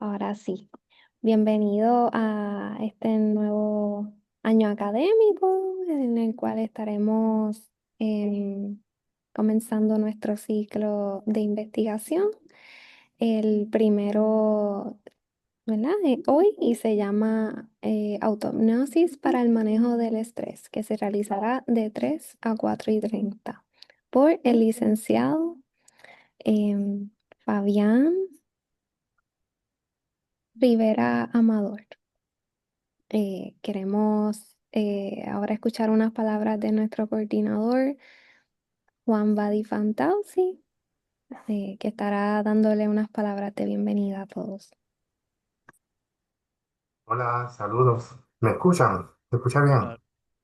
Ahora sí, bienvenido a este nuevo año académico en el cual estaremos em, comenzando nuestro ciclo de investigación. El primero, ¿verdad? Hoy y se llama Autohipnosis para el manejo del estrés, que se realizará de 3 a 4:30 por el licenciado em, Fabián Rivera Amador. Queremos ahora escuchar unas palabras de nuestro coordinador, Juan Badi Fantauci, que estará dándole unas palabras de bienvenida a todos. Hola, saludos. ¿Me escuchan? ¿Se escucha bien? Sa-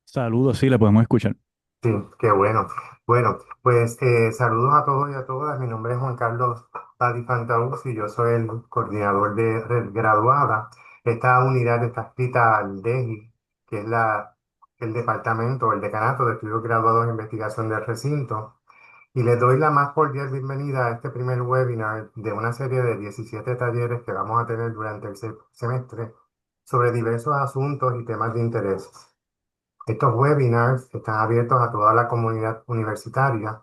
Saludos, sí, le podemos escuchar. Sí, qué bueno. Bueno, pues saludos a todos y a todas. Mi nombre es Juan Carlos Padi Fantaus y yo soy el coordinador de Red Graduada. Esta unidad está adscrita al DEGI, que es el departamento, el decanato de estudios graduados en investigación del recinto. Y les doy la más cordial bienvenida a este primer webinar de una serie de 17 talleres que vamos a tener durante el semestre sobre diversos asuntos y temas de interés. Estos webinars están abiertos a toda la comunidad universitaria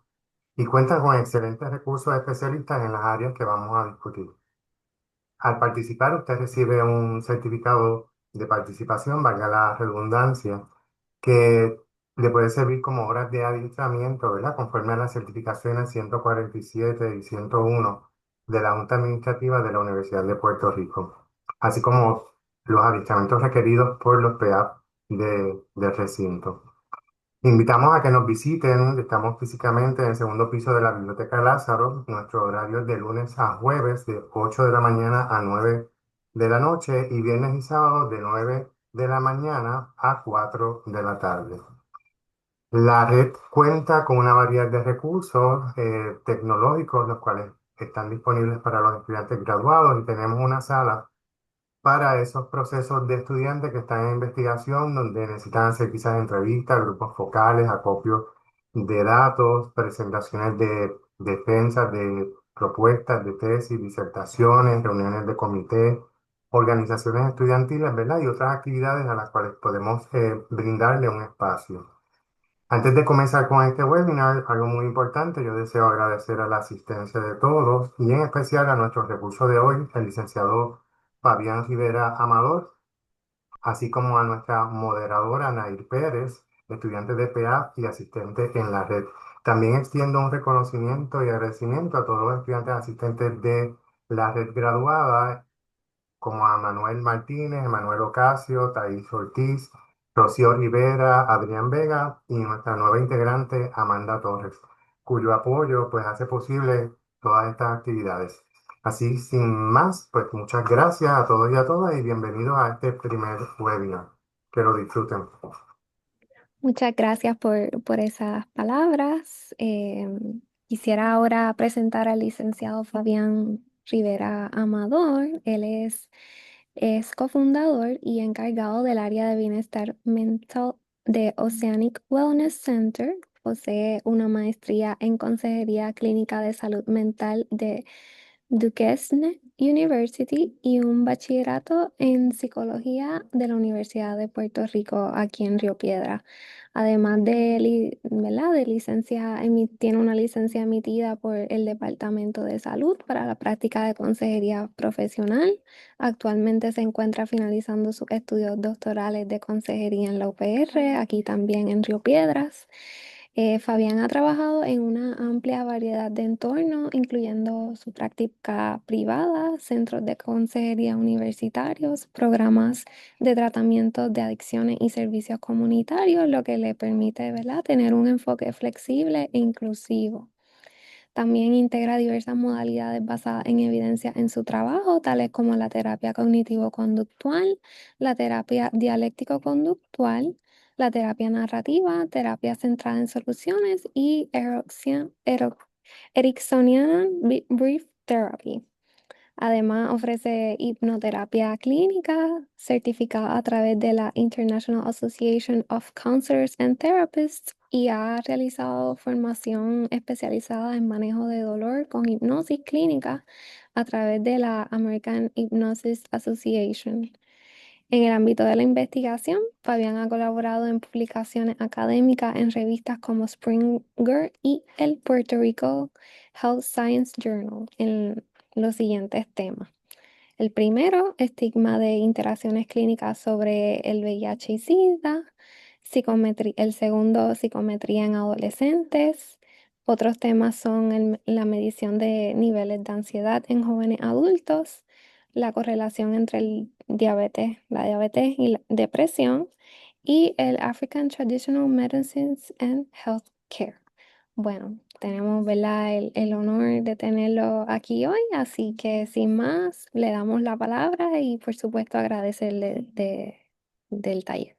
y cuentan con excelentes recursos especialistas en las áreas que vamos a discutir. Al participar, usted recibe un certificado de participación, valga la redundancia, que le puede servir como horas de adiestramiento, ¿verdad? Conforme a las certificaciones 147 y 101 de la Junta Administrativa de la Universidad de Puerto Rico, así como los adiestramientos requeridos por los PEAP del recinto. Invitamos a que nos visiten. Estamos físicamente en el segundo piso de la Biblioteca Lázaro. Nuestro horario es de lunes a jueves, de 8 de la mañana a 9 de la noche, y viernes y sábados de 9 de la mañana a 4 de la tarde. La red cuenta con una variedad de recursos tecnológicos, los cuales están disponibles para los estudiantes graduados, y tenemos una sala para esos procesos de estudiantes que están en investigación, donde necesitan hacer quizás entrevistas, grupos focales, acopio de datos, presentaciones de defensas de propuestas de tesis, disertaciones, reuniones de comité, organizaciones estudiantiles, ¿verdad? Y otras actividades a las cuales podemos brindarle un espacio. Antes de comenzar con este webinar, algo muy importante, yo deseo agradecer a la asistencia de todos y en especial a nuestro recurso de hoy, el licenciado Fabián Rivera Amador, así como a nuestra moderadora Nair Pérez, estudiante de PA y asistente en la red. También extiendo un reconocimiento y agradecimiento a todos los estudiantes asistentes de la red graduada, como a Manuel Martínez, Manuel Ocasio, Thais Ortiz, Rocío Rivera, Adrián Vega y nuestra nueva integrante Amanda Torres, cuyo apoyo pues hace posible todas estas actividades. Así, sin más, pues muchas gracias a todos y a todas y bienvenidos a este primer webinar. Que lo disfruten. Muchas gracias por esas palabras. Quisiera ahora presentar al licenciado Fabián Rivera Amador. Él es cofundador y encargado del área de bienestar mental de Oceanic Wellness Center. Posee una maestría en consejería clínica de salud mental de Duquesne University y un bachillerato en psicología de la Universidad de Puerto Rico aquí en Río Piedra. Además ¿verdad? De licencia, tiene una licencia emitida por el Departamento de Salud para la práctica de consejería profesional. Actualmente se encuentra finalizando sus estudios doctorales de consejería en la UPR, aquí también en Río Piedras. Fabián ha trabajado en una amplia variedad de entornos, incluyendo su práctica privada, centros de consejería universitarios, programas de tratamiento de adicciones y servicios comunitarios, lo que le permite, ¿verdad?, tener un enfoque flexible e inclusivo. También integra diversas modalidades basadas en evidencia en su trabajo, tales como la terapia cognitivo-conductual, la terapia dialéctico-conductual, la terapia narrativa, terapia centrada en soluciones y Ericksonian Brief Therapy. Además, ofrece hipnoterapia clínica certificada a través de la International Association of Counselors and Therapists y ha realizado formación especializada en manejo de dolor con hipnosis clínica a través de la American Hypnosis Association. En el ámbito de la investigación, Fabián ha colaborado en publicaciones académicas en revistas como Springer y el Puerto Rico Health Science Journal en los siguientes temas. El primero, estigma de interacciones clínicas sobre el VIH y SIDA. El segundo, psicometría en adolescentes. Otros temas son la medición de niveles de ansiedad en jóvenes adultos, la correlación entre la diabetes y la depresión, y el African Traditional Medicines and Healthcare. Bueno, tenemos, ¿verdad? El honor de tenerlo aquí hoy, así que sin más, le damos la palabra y por supuesto agradecerle del taller.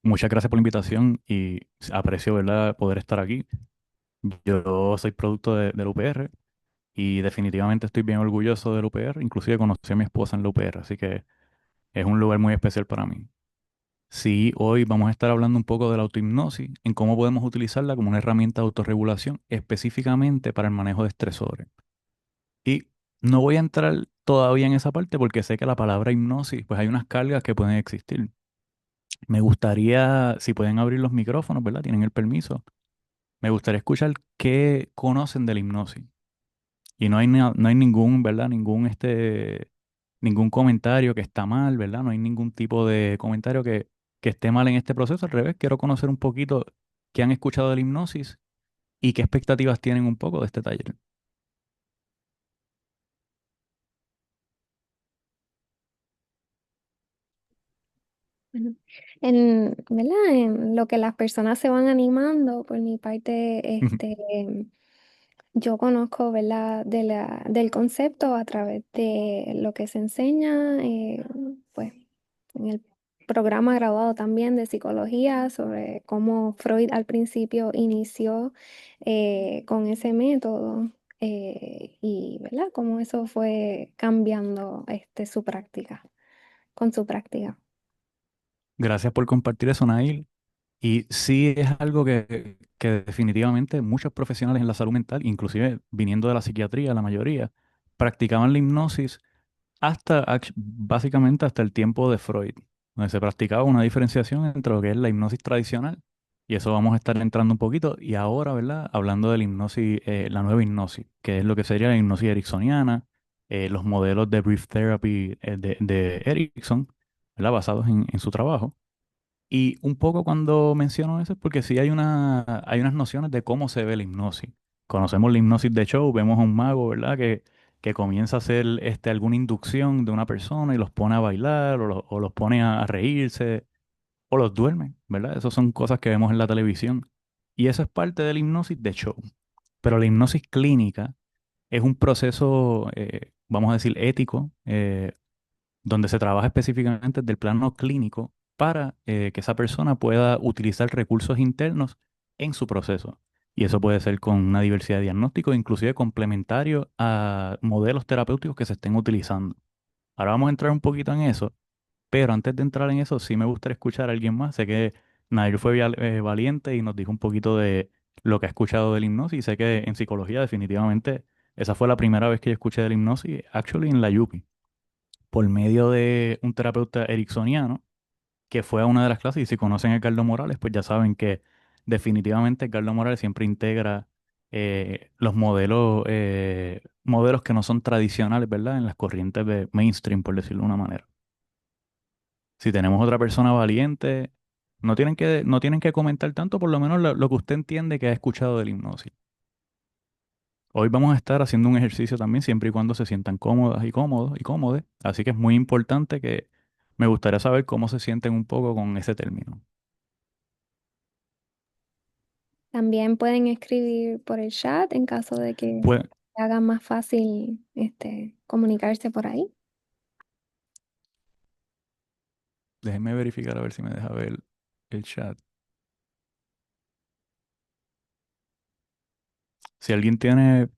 Muchas gracias por la invitación y aprecio, ¿verdad?, poder estar aquí. Yo soy producto del UPR y definitivamente estoy bien orgulloso del UPR. Inclusive conocí a mi esposa en la UPR, así que es un lugar muy especial para mí. Sí, hoy vamos a estar hablando un poco de la autohipnosis, en cómo podemos utilizarla como una herramienta de autorregulación específicamente para el manejo de estresores. Y no voy a entrar todavía en esa parte porque sé que la palabra hipnosis, pues hay unas cargas que pueden existir. Me gustaría, si pueden abrir los micrófonos, ¿verdad? Tienen el permiso. Me gustaría escuchar qué conocen de la hipnosis. Y no hay ningún, ¿verdad? Ningún comentario que está mal, ¿verdad? No hay ningún tipo de comentario que esté mal en este proceso. Al revés, quiero conocer un poquito qué han escuchado de la hipnosis y qué expectativas tienen un poco de este taller. Bueno, ¿verdad? En lo que las personas se van animando, por mi parte, yo conozco, ¿verdad? Del concepto a través de lo que se enseña, pues, en el programa graduado también de psicología sobre cómo Freud al principio inició con ese método y, ¿verdad? Cómo eso fue cambiando su práctica, con su práctica. Gracias por compartir eso, Nail. Y sí es algo que definitivamente muchos profesionales en la salud mental, inclusive viniendo de la psiquiatría, la mayoría, practicaban la hipnosis básicamente hasta el tiempo de Freud, donde se practicaba una diferenciación entre lo que es la hipnosis tradicional, y eso vamos a estar entrando un poquito, y ahora, ¿verdad? Hablando de la hipnosis, la nueva hipnosis, que es lo que sería la hipnosis ericksoniana, los modelos de brief therapy de Erickson, ¿verdad? Basados en su trabajo. Y un poco cuando menciono eso es porque sí hay unas nociones de cómo se ve la hipnosis. Conocemos la hipnosis de show, vemos a un mago, ¿verdad? Que comienza a hacer alguna inducción de una persona y los pone a bailar o los pone a reírse o los duerme, ¿verdad? Esas son cosas que vemos en la televisión. Y eso es parte de la hipnosis de show. Pero la hipnosis clínica es un proceso, vamos a decir, ético, donde se trabaja específicamente del plano clínico para que esa persona pueda utilizar recursos internos en su proceso. Y eso puede ser con una diversidad de diagnósticos, inclusive complementario a modelos terapéuticos que se estén utilizando. Ahora vamos a entrar un poquito en eso, pero antes de entrar en eso, sí me gustaría escuchar a alguien más. Sé que Nair fue valiente y nos dijo un poquito de lo que ha escuchado del hipnosis. Y sé que en psicología definitivamente esa fue la primera vez que yo escuché del hipnosis, actually en la Yupi por medio de un terapeuta ericksoniano que fue a una de las clases y si conocen a Carlos Morales, pues ya saben que definitivamente Carlos Morales siempre integra los modelos que no son tradicionales, ¿verdad? En las corrientes de mainstream, por decirlo de una manera. Si tenemos otra persona valiente, no tienen que comentar tanto, por lo menos lo que usted entiende que ha escuchado del hipnosis. Hoy vamos a estar haciendo un ejercicio también, siempre y cuando se sientan cómodas y cómodos y cómodes. Así que es muy importante que me gustaría saber cómo se sienten un poco con ese término. También pueden escribir por el chat en caso de que Pues haga más fácil comunicarse por ahí. déjenme verificar a ver si me deja ver el chat. Si alguien tiene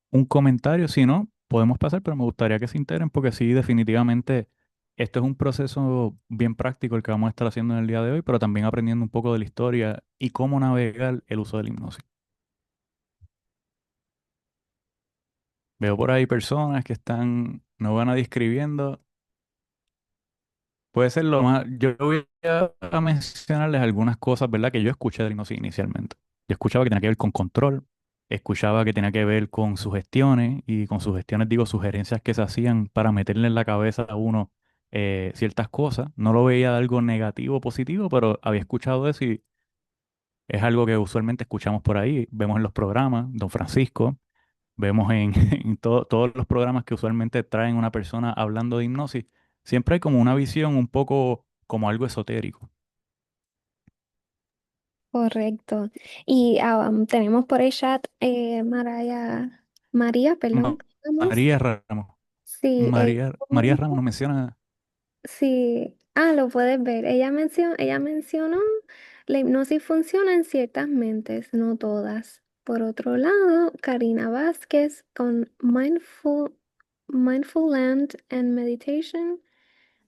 un comentario, si no, podemos pasar, pero me gustaría que se integren porque sí, definitivamente. Esto es un proceso bien práctico el que vamos a estar haciendo en el día de hoy, pero también aprendiendo un poco de la historia y cómo navegar el uso de la hipnosis. Veo por ahí personas que están, no van a describiendo. Puede ser lo más. Yo voy a mencionarles algunas cosas, ¿verdad? Que yo escuché de la hipnosis inicialmente. Yo escuchaba que tenía que ver con control, escuchaba que tenía que ver con sugestiones, y con sugestiones digo sugerencias que se hacían para meterle en la cabeza a uno ciertas cosas. No lo veía de algo negativo o positivo, pero había escuchado eso y es algo que usualmente escuchamos por ahí. Vemos en los programas, Don Francisco, vemos en, en todos los programas que usualmente traen una persona hablando de hipnosis. Siempre hay como una visión un poco como algo esotérico. Correcto. Y tenemos por el chat María, perdón. Ma- Vamos. María Ramos. Sí, María Ramos nos menciona. sí, lo puedes ver. Ella mencionó, la hipnosis funciona en ciertas mentes, no todas. Por otro lado, Karina Vázquez con Mindful Land and Meditation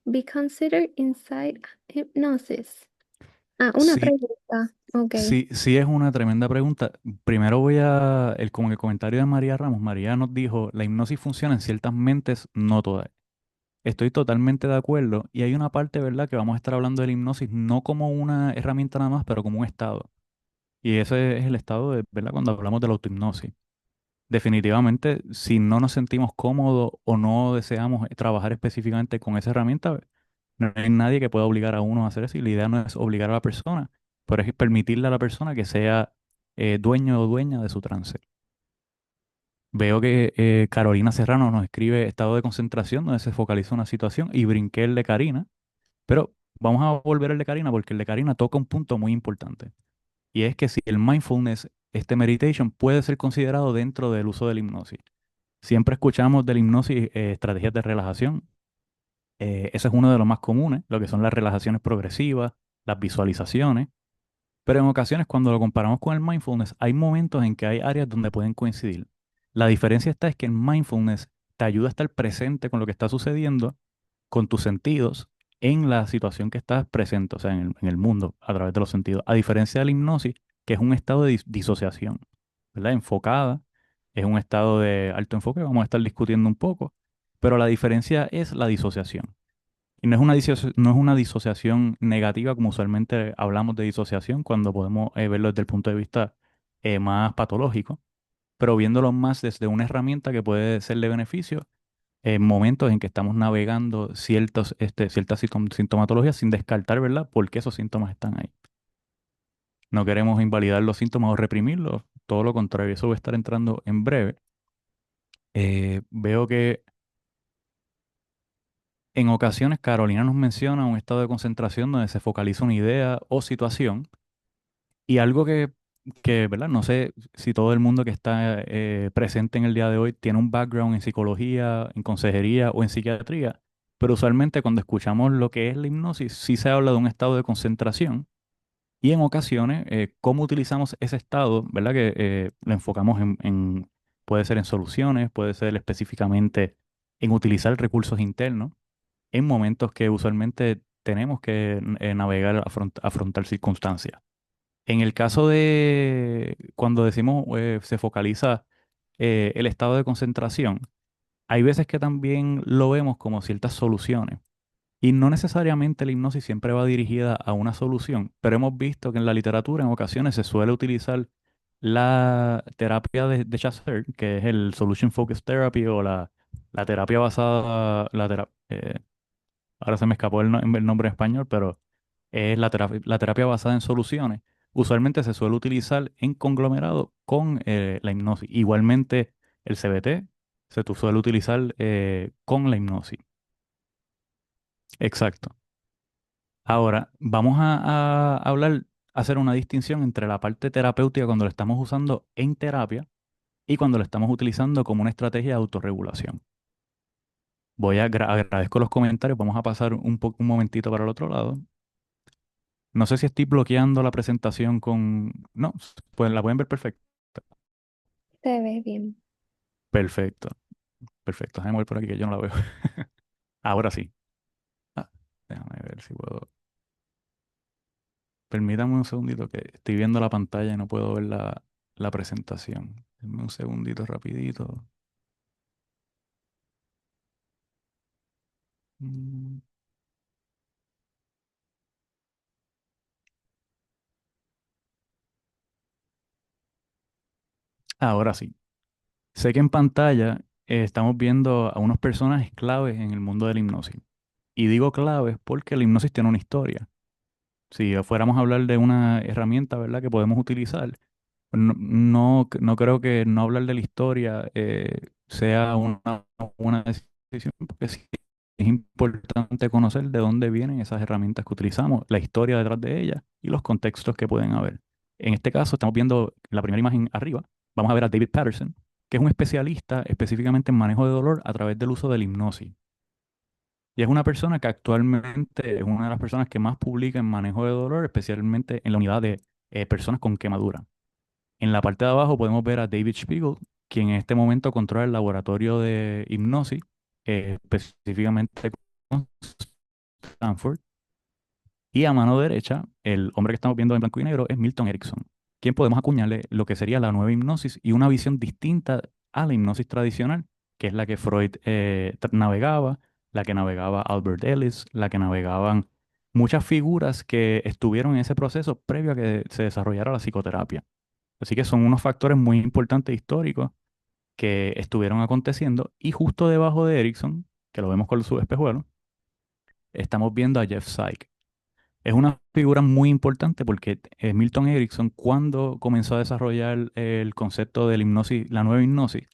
be considered inside hypnosis. Una Sí, pregunta. Ok. sí, sí es una tremenda pregunta. Primero con el comentario de María Ramos. María nos dijo, la hipnosis funciona en ciertas mentes, no todas. Estoy totalmente de acuerdo. Y hay una parte, ¿verdad?, que vamos a estar hablando de la hipnosis no como una herramienta nada más, pero como un estado. Y ese es el estado de, ¿verdad?, cuando hablamos de la autohipnosis. Definitivamente, si no nos sentimos cómodos o no deseamos trabajar específicamente con esa herramienta, no hay nadie que pueda obligar a uno a hacer eso y la idea no es obligar a la persona, pero es permitirle a la persona que sea dueño o dueña de su trance. Veo que Carolina Serrano nos escribe estado de concentración donde se focaliza una situación y brinqué el de Karina, pero vamos a volver al de Karina porque el de Karina toca un punto muy importante y es que si el mindfulness, este meditation, puede ser considerado dentro del uso de la hipnosis. Siempre escuchamos de la hipnosis estrategias de relajación. Ese es uno de los más comunes, lo que son las relajaciones progresivas, las visualizaciones. Pero en ocasiones, cuando lo comparamos con el mindfulness, hay momentos en que hay áreas donde pueden coincidir. La diferencia está es que el mindfulness te ayuda a estar presente con lo que está sucediendo, con tus sentidos, en la situación que estás presente, o sea, en el mundo, a través de los sentidos. A diferencia de la hipnosis, que es un estado de disociación, ¿verdad? Enfocada, es un estado de alto enfoque, vamos a estar discutiendo un poco, pero la diferencia es la disociación. Y no es una disociación negativa como usualmente hablamos de disociación cuando podemos verlo desde el punto de vista más patológico, pero viéndolo más desde una herramienta que puede ser de beneficio en momentos en que estamos navegando ciertas sintomatologías sin descartar, ¿verdad?, por qué esos síntomas están ahí. No queremos invalidar los síntomas o reprimirlos, todo lo contrario, eso va a estar entrando en breve. Veo que en ocasiones Carolina nos menciona un estado de concentración donde se focaliza una idea o situación y algo que, ¿verdad? No sé si todo el mundo que está presente en el día de hoy tiene un background en psicología, en consejería o en psiquiatría, pero usualmente cuando escuchamos lo que es la hipnosis, sí se habla de un estado de concentración y en ocasiones cómo utilizamos ese estado, ¿verdad? Que lo enfocamos puede ser en soluciones, puede ser específicamente en utilizar recursos internos en momentos que usualmente tenemos que navegar, afrontar circunstancias. En el caso de cuando decimos se focaliza el estado de concentración, hay veces que también lo vemos como ciertas soluciones. Y no necesariamente la hipnosis siempre va dirigida a una solución, pero hemos visto que en la literatura en ocasiones se suele utilizar la terapia de Chasser, que es el Solution Focused Therapy o la terapia basada, ahora se me escapó el nombre en español, pero es la terapia basada en soluciones. Usualmente se suele utilizar en conglomerado con la hipnosis. Igualmente, el CBT suele utilizar con la hipnosis. Exacto. Ahora, vamos a hablar, hacer una distinción entre la parte terapéutica cuando lo estamos usando en terapia y cuando lo estamos utilizando como una estrategia de autorregulación. Agradezco los comentarios. Vamos a pasar un momentito para el otro lado. No sé si estoy bloqueando la presentación con. No, pues la pueden ver perfecto. Se ve bien. Perfecto, perfecto. Déjame ver por aquí que yo no la veo. Ahora sí. Déjame ver si puedo. Permítame un segundito que estoy viendo la pantalla y no puedo ver la presentación. Dame un segundito rapidito. Mm, Ahora sí. Sé que en pantalla estamos viendo a unos personajes claves en el mundo de la hipnosis. Y digo claves porque la hipnosis tiene una historia. Si fuéramos a hablar de una herramienta, ¿verdad?, que podemos utilizar, no creo que no hablar de la historia sea una decisión, porque sí es importante conocer de dónde vienen esas herramientas que utilizamos, la historia detrás de ellas y los contextos que pueden haber. En este caso, estamos viendo la primera imagen arriba, vamos a ver a David Patterson, que es un especialista específicamente en manejo de dolor a través del uso de la hipnosis. Y es una persona que actualmente es una de las personas que más publica en manejo de dolor, especialmente en la unidad de personas con quemadura. En la parte de abajo podemos ver a David Spiegel, quien en este momento controla el laboratorio de hipnosis, específicamente con Stanford. Y a mano derecha, el hombre que estamos viendo en blanco y negro es Milton Erickson, quien podemos acuñarle lo que sería la nueva hipnosis y una visión distinta a la hipnosis tradicional, que es la que Freud navegaba, la que navegaba Albert Ellis, la que navegaban muchas figuras que estuvieron en ese proceso previo a que se desarrollara la psicoterapia. Así que son unos factores muy importantes históricos que estuvieron aconteciendo y justo debajo de Erickson, que lo vemos con su espejuelo, estamos viendo a Jeff Psyche. Es una figura muy importante porque Milton Erickson, cuando comenzó a desarrollar el concepto de la hipnosis, la nueva hipnosis,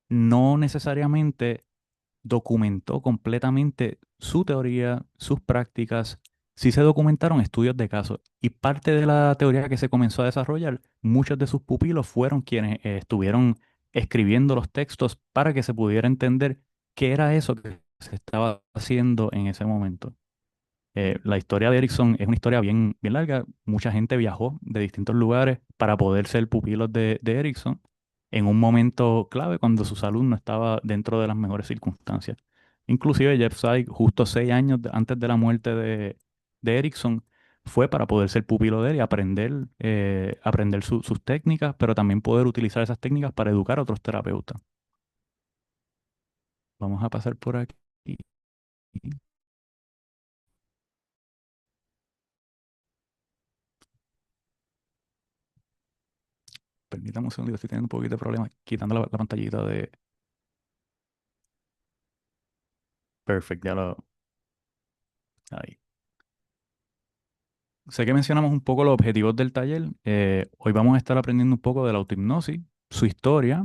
no necesariamente documentó completamente su teoría, sus prácticas. Sí se documentaron estudios de casos y parte de la teoría que se comenzó a desarrollar, muchos de sus pupilos fueron quienes estuvieron escribiendo los textos para que se pudiera entender qué era eso que se estaba haciendo en ese momento. La historia de Erickson es una historia bien larga. Mucha gente viajó de distintos lugares para poder ser pupilos de Erickson en un momento clave cuando su salud no estaba dentro de las mejores circunstancias. Inclusive Jeff Psyche, justo 6 años antes de la muerte de Erickson, fue para poder ser pupilo de él y aprender sus técnicas, pero también poder utilizar esas técnicas para educar a otros terapeutas. Vamos a pasar por aquí. Permítame un segundo, estoy teniendo un poquito de problema quitando la pantallita de... Perfect, ya lo... Ahí. Sé que mencionamos un poco los objetivos del taller. Hoy vamos a estar aprendiendo un poco de la autohipnosis, su historia,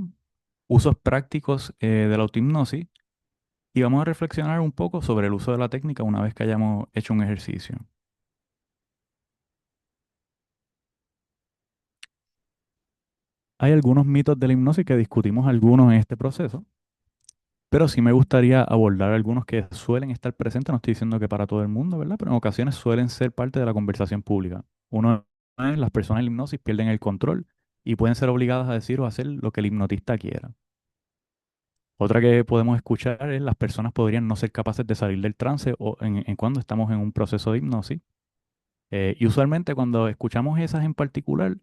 usos prácticos de la autohipnosis y vamos a reflexionar un poco sobre el uso de la técnica una vez que hayamos hecho un ejercicio. Hay algunos mitos de la hipnosis que discutimos algunos en este proceso, pero sí me gustaría abordar algunos que suelen estar presentes. No estoy diciendo que para todo el mundo, ¿verdad? Pero en ocasiones suelen ser parte de la conversación pública. Uno es las personas en la hipnosis pierden el control y pueden ser obligadas a decir o hacer lo que el hipnotista quiera. Otra que podemos escuchar es las personas podrían no ser capaces de salir del trance o en cuando estamos en un proceso de hipnosis. Y usualmente cuando escuchamos esas en particular,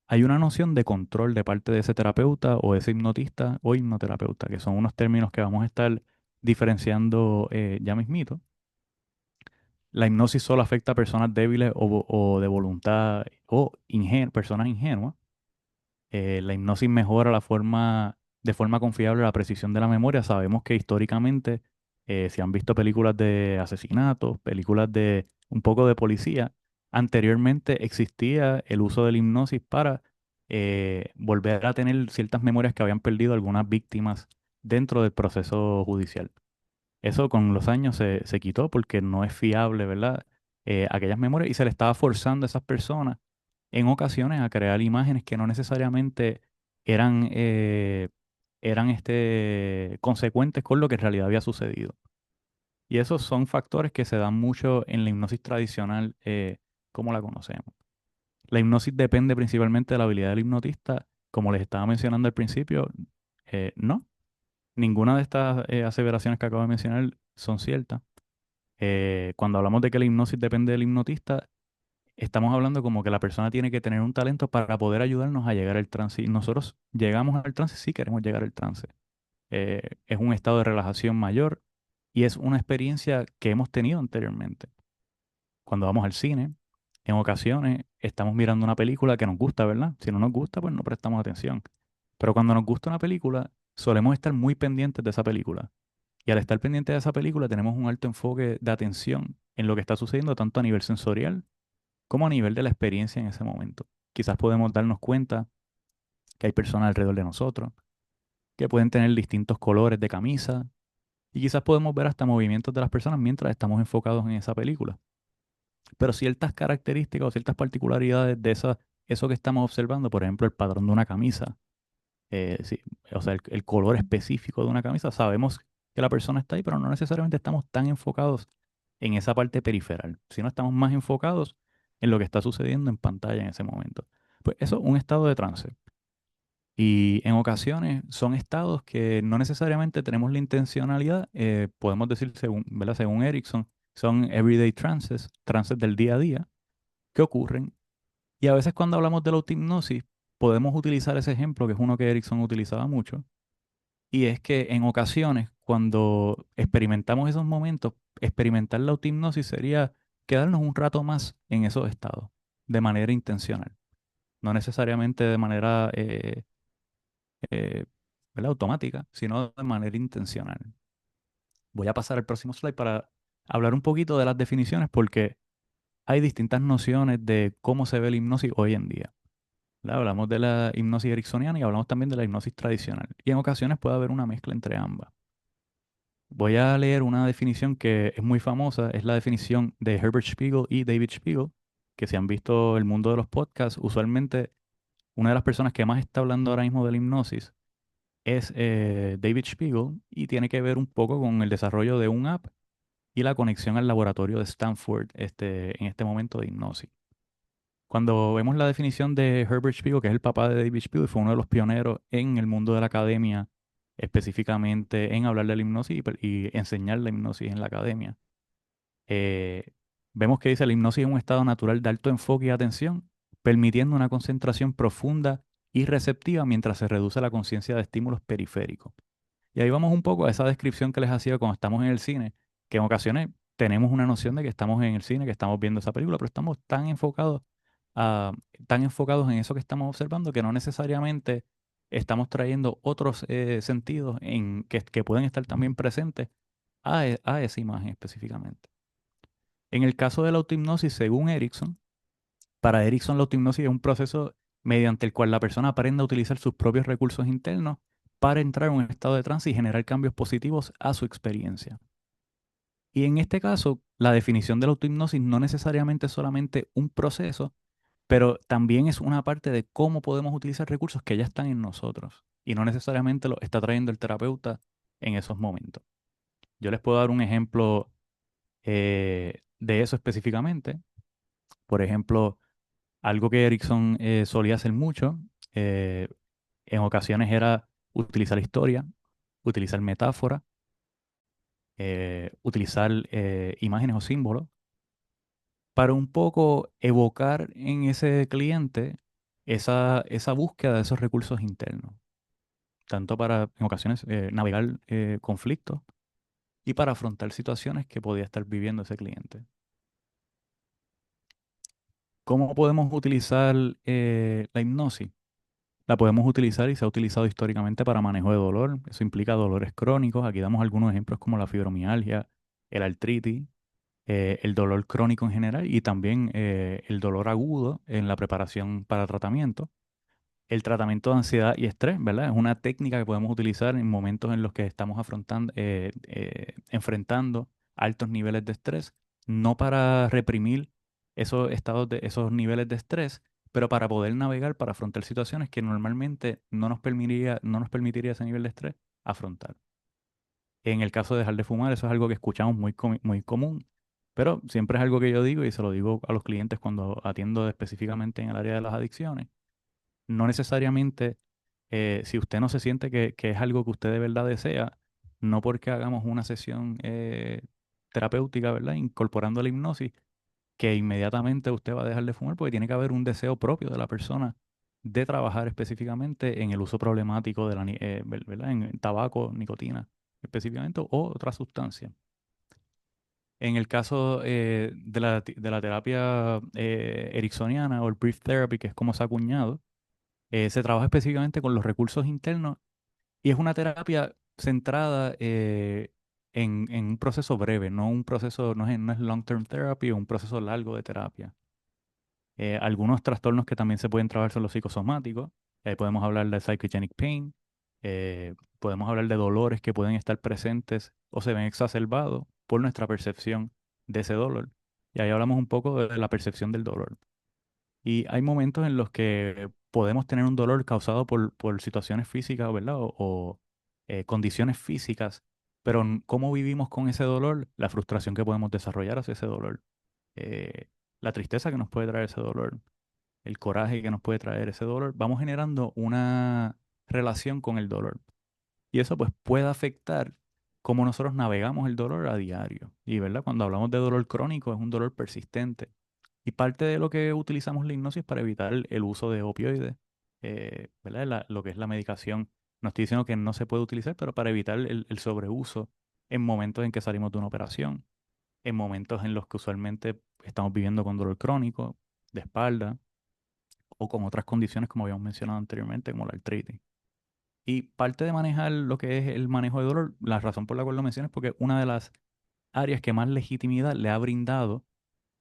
hay una noción de control de parte de ese terapeuta o ese hipnotista o hipnoterapeuta, que son unos términos que vamos a estar diferenciando ya mismito. La hipnosis solo afecta a personas débiles o de voluntad o personas ingenuas. La hipnosis mejora de forma confiable la precisión de la memoria. Sabemos que históricamente, si han visto películas de asesinatos, películas de un poco de policía, anteriormente existía el uso de la hipnosis para volver a tener ciertas memorias que habían perdido algunas víctimas dentro del proceso judicial. Eso con los años se quitó porque no es fiable, ¿verdad? Aquellas memorias y se le estaba forzando a esas personas en ocasiones a crear imágenes que no necesariamente eran, eran consecuentes con lo que en realidad había sucedido. Y esos son factores que se dan mucho en la hipnosis tradicional como la conocemos. La hipnosis depende principalmente de la habilidad del hipnotista, como les estaba mencionando al principio, no. Ninguna de estas aseveraciones que acabo de mencionar son ciertas. Cuando hablamos de que la hipnosis depende del hipnotista, estamos hablando como que la persona tiene que tener un talento para poder ayudarnos a llegar al trance. Y nosotros llegamos al trance si queremos llegar al trance. Es un estado de relajación mayor y es una experiencia que hemos tenido anteriormente. Cuando vamos al cine, en ocasiones estamos mirando una película que nos gusta, ¿verdad? Si no nos gusta, pues no prestamos atención. Pero cuando nos gusta una película, solemos estar muy pendientes de esa película. Y al estar pendientes de esa película, tenemos un alto enfoque de atención en lo que está sucediendo, tanto a nivel sensorial como a nivel de la experiencia en ese momento. Quizás podemos darnos cuenta que hay personas alrededor de nosotros, que pueden tener distintos colores de camisa, y quizás podemos ver hasta movimientos de las personas mientras estamos enfocados en esa película. Pero ciertas características o ciertas particularidades de eso que estamos observando, por ejemplo, el patrón de una camisa, sí, o sea, el color específico de una camisa, sabemos que la persona está ahí, pero no necesariamente estamos tan enfocados en esa parte periferal, sino estamos más enfocados en lo que está sucediendo en pantalla en ese momento. Pues eso es un estado de trance. Y en ocasiones son estados que no necesariamente tenemos la intencionalidad, podemos decir, según, ¿verdad? Según Erickson, son everyday trances, trances del día a día, que ocurren. Y a veces cuando hablamos de la autohipnosis, podemos utilizar ese ejemplo, que es uno que Erickson utilizaba mucho, y es que en ocasiones, cuando experimentamos esos momentos, experimentar la autohipnosis sería quedarnos un rato más en esos estados, de manera intencional, no necesariamente de manera eh, ¿verdad? Automática, sino de manera intencional. Voy a pasar al próximo slide para hablar un poquito de las definiciones, porque hay distintas nociones de cómo se ve la hipnosis hoy en día. ¿Verdad? Hablamos de la hipnosis ericksoniana y hablamos también de la hipnosis tradicional. Y en ocasiones puede haber una mezcla entre ambas. Voy a leer una definición que es muy famosa, es la definición de Herbert Spiegel y David Spiegel, que si han visto el mundo de los podcasts, usualmente una de las personas que más está hablando ahora mismo de la hipnosis es David Spiegel y tiene que ver un poco con el desarrollo de un app y la conexión al laboratorio de Stanford en este momento de hipnosis. Cuando vemos la definición de Herbert Spiegel, que es el papá de David Spiegel, fue uno de los pioneros en el mundo de la academia, específicamente en hablar de la hipnosis y enseñar la hipnosis en la academia. Eh, Vemos que dice, la hipnosis es un estado natural de alto enfoque y atención, permitiendo una concentración profunda y receptiva mientras se reduce la conciencia de estímulos periféricos. Y ahí vamos un poco a esa descripción que les hacía cuando estamos en el cine, que en ocasiones tenemos una noción de que estamos en el cine, que estamos viendo esa película, pero estamos ah, tan enfocados en eso que estamos observando que no necesariamente estamos trayendo otros sentidos que pueden estar también presentes a esa imagen específicamente. En el caso de la autohipnosis, según Erickson, para Erickson la autohipnosis es un proceso mediante el cual la persona aprende a utilizar sus propios recursos internos para entrar en un estado de trance y generar cambios positivos a su experiencia. Y en este caso, la definición de la autohipnosis no necesariamente es solamente un proceso, pero también es una parte de cómo podemos utilizar recursos que ya están en nosotros y no necesariamente lo está trayendo el terapeuta en esos momentos. Yo les puedo dar un ejemplo de eso específicamente. Por ejemplo, algo que Erickson solía hacer mucho, eh, en ocasiones era utilizar historia, utilizar metáfora, utilizar imágenes o símbolos para un poco evocar en ese cliente esa búsqueda de esos recursos internos, tanto para en ocasiones navegar conflictos y para afrontar situaciones que podía estar viviendo ese cliente. ¿Cómo podemos utilizar la hipnosis? La podemos utilizar y se ha utilizado históricamente para manejo de dolor. Eso implica dolores crónicos. Aquí damos algunos ejemplos como la fibromialgia, el artritis, el dolor crónico en general y también el dolor agudo en la preparación para tratamiento. El tratamiento de ansiedad y estrés, ¿verdad? Es una técnica que podemos utilizar en momentos en los que estamos enfrentando altos niveles de estrés, no para reprimir esos niveles de estrés, pero para poder navegar, para afrontar situaciones que normalmente no nos permitiría ese nivel de estrés afrontar. En el caso de dejar de fumar, eso es algo que escuchamos muy común, pero siempre es algo que yo digo y se lo digo a los clientes cuando atiendo específicamente en el área de las adicciones. No necesariamente, si usted no se siente que es algo que usted de verdad desea, no porque hagamos una sesión terapéutica, ¿verdad? Incorporando la hipnosis, que inmediatamente usted va a dejar de fumar porque tiene que haber un deseo propio de la persona de trabajar específicamente en el uso problemático de ¿verdad? En tabaco, nicotina específicamente o otra sustancia. En el caso de la terapia ericksoniana o el brief therapy, que es como se ha acuñado, se trabaja específicamente con los recursos internos y es una terapia centrada en un proceso breve, no un proceso, no es long-term therapy o un proceso largo de terapia. Algunos trastornos que también se pueden trabajar son los psicosomáticos. Podemos hablar de psychogenic pain. Podemos hablar de dolores que pueden estar presentes o se ven exacerbados por nuestra percepción de ese dolor. Y ahí hablamos un poco de la percepción del dolor. Y hay momentos en los que podemos tener un dolor causado por situaciones físicas, ¿verdad? O condiciones físicas, pero cómo vivimos con ese dolor, la frustración que podemos desarrollar hacia ese dolor, eh, la tristeza que nos puede traer ese dolor, el coraje que nos puede traer ese dolor, vamos generando una relación con el dolor. Y eso pues puede afectar cómo nosotros navegamos el dolor a diario. Y ¿verdad? Cuando hablamos de dolor crónico es un dolor persistente. Y parte de lo que utilizamos la hipnosis para evitar el uso de opioides, ¿verdad? Lo que es la medicación. No estoy diciendo que no se puede utilizar, pero para evitar el sobreuso en momentos en que salimos de una operación, en momentos en los que usualmente estamos viviendo con dolor crónico, de espalda, o con otras condiciones como habíamos mencionado anteriormente, como la artritis. Y parte de manejar lo que es el manejo de dolor, la razón por la cual lo menciono es porque una de las áreas que más legitimidad le ha brindado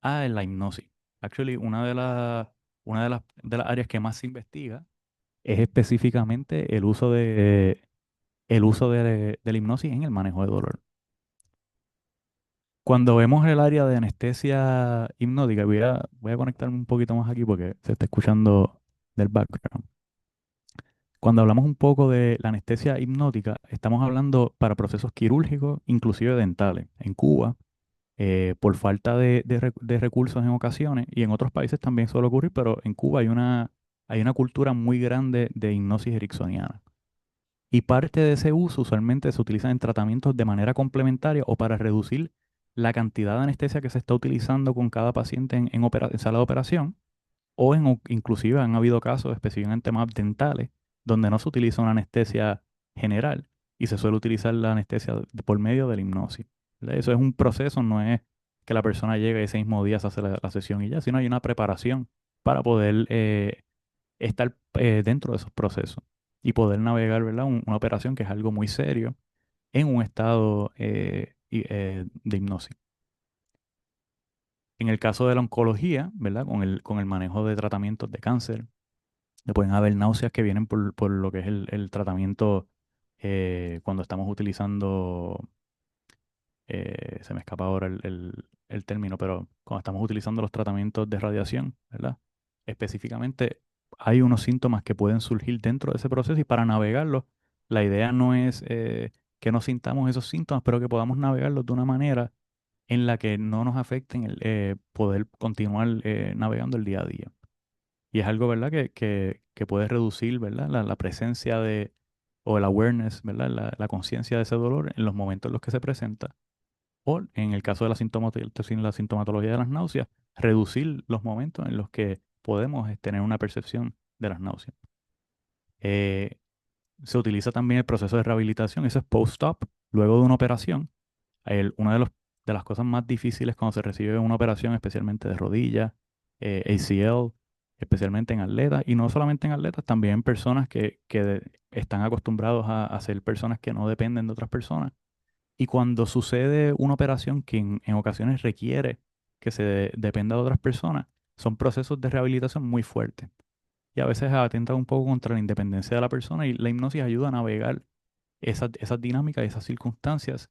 a la hipnosis. Actually, de las áreas que más se investiga es específicamente el uso de la hipnosis en el manejo de dolor. Cuando vemos el área de anestesia hipnótica, voy a conectarme un poquito más aquí porque se está escuchando del background. Cuando hablamos un poco de la anestesia hipnótica, estamos hablando para procesos quirúrgicos, inclusive dentales. En Cuba, por falta de recursos en ocasiones, y en otros países también suele ocurrir, pero en Cuba hay una cultura muy grande de hipnosis ericksoniana. Y parte de ese uso usualmente se utiliza en tratamientos de manera complementaria o para reducir la cantidad de anestesia que se está utilizando con cada paciente en sala de operación inclusive han habido casos, específicamente más dentales, donde no se utiliza una anestesia general y se suele utilizar la anestesia por medio de la hipnosis. ¿Verdad? Eso es un proceso, no es que la persona llegue ese mismo día, se hace la sesión y ya, sino hay una preparación para poder estar dentro de esos procesos y poder navegar, ¿verdad? Una operación que es algo muy serio en un estado de hipnosis. En el caso de la oncología, ¿verdad? Con el manejo de tratamientos de cáncer, pueden haber náuseas que vienen por lo que es el tratamiento cuando estamos utilizando, se me escapa ahora el término, pero cuando estamos utilizando los tratamientos de radiación, ¿verdad? Específicamente hay unos síntomas que pueden surgir dentro de ese proceso y para navegarlos, la idea no es que no sintamos esos síntomas, pero que podamos navegarlos de una manera en la que no nos afecten el poder continuar navegando el día a día. Y es algo, ¿verdad? Que puede reducir, ¿verdad? La presencia o el awareness, ¿verdad? La conciencia de ese dolor en los momentos en los que se presenta. O en el caso de la sintomatología de las náuseas, reducir los momentos en los que podemos tener una percepción de las náuseas. Eh, Se utiliza también el proceso de rehabilitación, eso es post-op, luego de una operación. Una de las cosas más difíciles cuando se recibe una operación, especialmente de rodilla, ACL, especialmente en atletas, y no solamente en atletas, también en personas que están acostumbrados a ser personas que no dependen de otras personas. Y cuando sucede una operación que en ocasiones requiere que dependa de otras personas, son procesos de rehabilitación muy fuertes. Y a veces atentan un poco contra la independencia de la persona y la hipnosis ayuda a navegar esas dinámicas, esas circunstancias,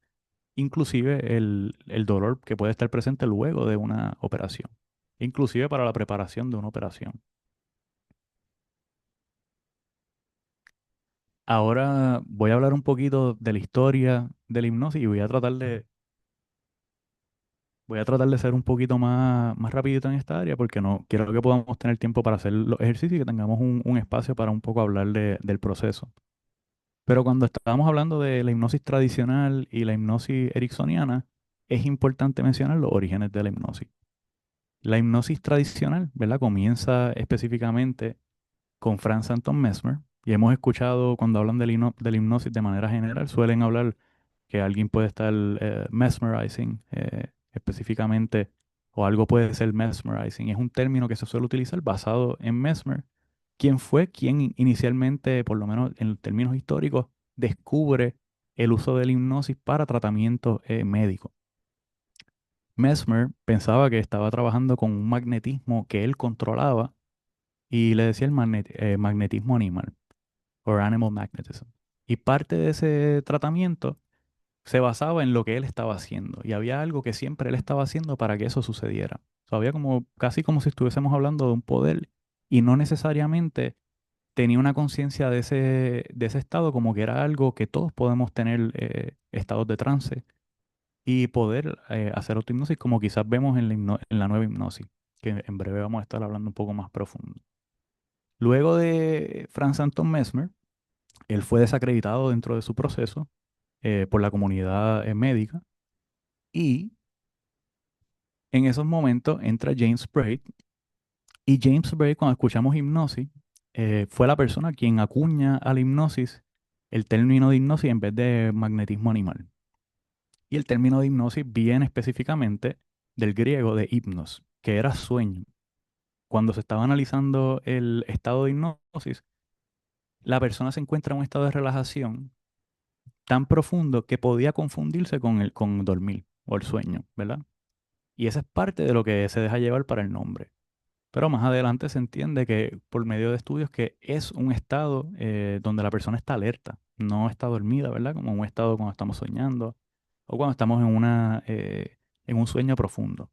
inclusive el dolor que puede estar presente luego de una operación, inclusive para la preparación de una operación. Ahora voy a hablar un poquito de la historia de la hipnosis y voy a tratar de ser un poquito más rapidito en esta área porque no quiero que podamos tener tiempo para hacer los ejercicios y que tengamos un espacio para un poco hablar del proceso. Pero cuando estábamos hablando de la hipnosis tradicional y la hipnosis ericksoniana, es importante mencionar los orígenes de la hipnosis. La hipnosis tradicional, ¿verdad? Comienza específicamente con Franz Anton Mesmer, y hemos escuchado cuando hablan de la hipnosis de manera general, suelen hablar que alguien puede estar mesmerizing específicamente, o algo puede ser mesmerizing. Es un término que se suele utilizar basado en Mesmer, quien fue quien inicialmente, por lo menos en términos históricos, descubre el uso de la hipnosis para tratamientos médicos. Mesmer pensaba que estaba trabajando con un magnetismo que él controlaba y le decía el magnetismo animal, o animal magnetism. Y parte de ese tratamiento se basaba en lo que él estaba haciendo. Y había algo que siempre él estaba haciendo para que eso sucediera. O sea, había como, casi como si estuviésemos hablando de un poder y no necesariamente tenía una conciencia de ese estado, como que era algo que todos podemos tener, estados de trance y poder hacer autohipnosis como quizás vemos en en la nueva hipnosis, que en breve vamos a estar hablando un poco más profundo. Luego de Franz Anton Mesmer, él fue desacreditado dentro de su proceso por la comunidad médica, y en esos momentos entra James Braid, y James Braid, cuando escuchamos hipnosis, fue la persona quien acuña a la hipnosis el término de hipnosis en vez de magnetismo animal. Y el término de hipnosis viene específicamente del griego de hipnos, que era sueño. Cuando se estaba analizando el estado de hipnosis, la persona se encuentra en un estado de relajación tan profundo que podía confundirse con dormir o el sueño, ¿verdad? Y esa es parte de lo que se deja llevar para el nombre. Pero más adelante se entiende que por medio de estudios que es un estado donde la persona está alerta, no está dormida, ¿verdad? Como un estado cuando estamos soñando o cuando estamos en un sueño profundo.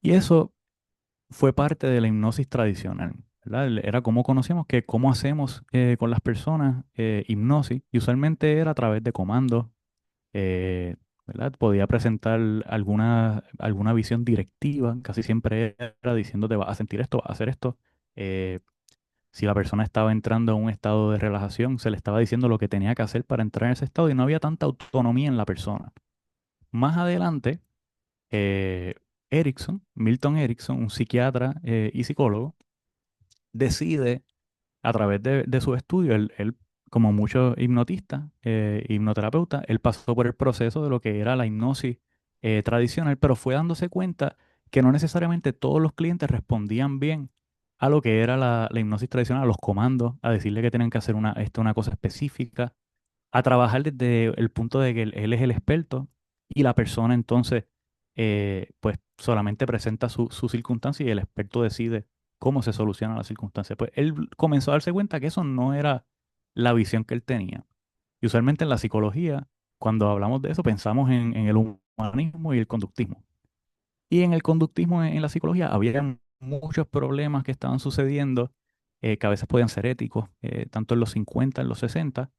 Y eso fue parte de la hipnosis tradicional, ¿verdad? Era como conocíamos que cómo hacemos con las personas hipnosis, y usualmente era a través de comandos, eh, ¿verdad? Podía presentar alguna visión directiva, casi siempre era diciéndote vas a sentir esto, vas a hacer esto. Eh, si la persona estaba entrando en un estado de relajación, se le estaba diciendo lo que tenía que hacer para entrar en ese estado y no había tanta autonomía en la persona. Más adelante, eh, Milton Erickson, un psiquiatra y psicólogo, decide a través de su estudio, él, como muchos hipnotistas, hipnoterapeutas, él pasó por el proceso de lo que era la hipnosis tradicional, pero fue dándose cuenta que no necesariamente todos los clientes respondían bien a lo que era la hipnosis tradicional, a los comandos, a decirle que tenían que hacer una cosa específica, a trabajar desde el punto de que él es el experto y la persona entonces pues solamente presenta su circunstancia y el experto decide cómo se soluciona la circunstancia. Pues él comenzó a darse cuenta que eso no era la visión que él tenía. Y usualmente en la psicología, cuando hablamos de eso, pensamos en el humanismo y el conductismo. Y en el conductismo en la psicología había muchos problemas que estaban sucediendo, que a veces podían ser éticos, tanto en los 50, en los 60,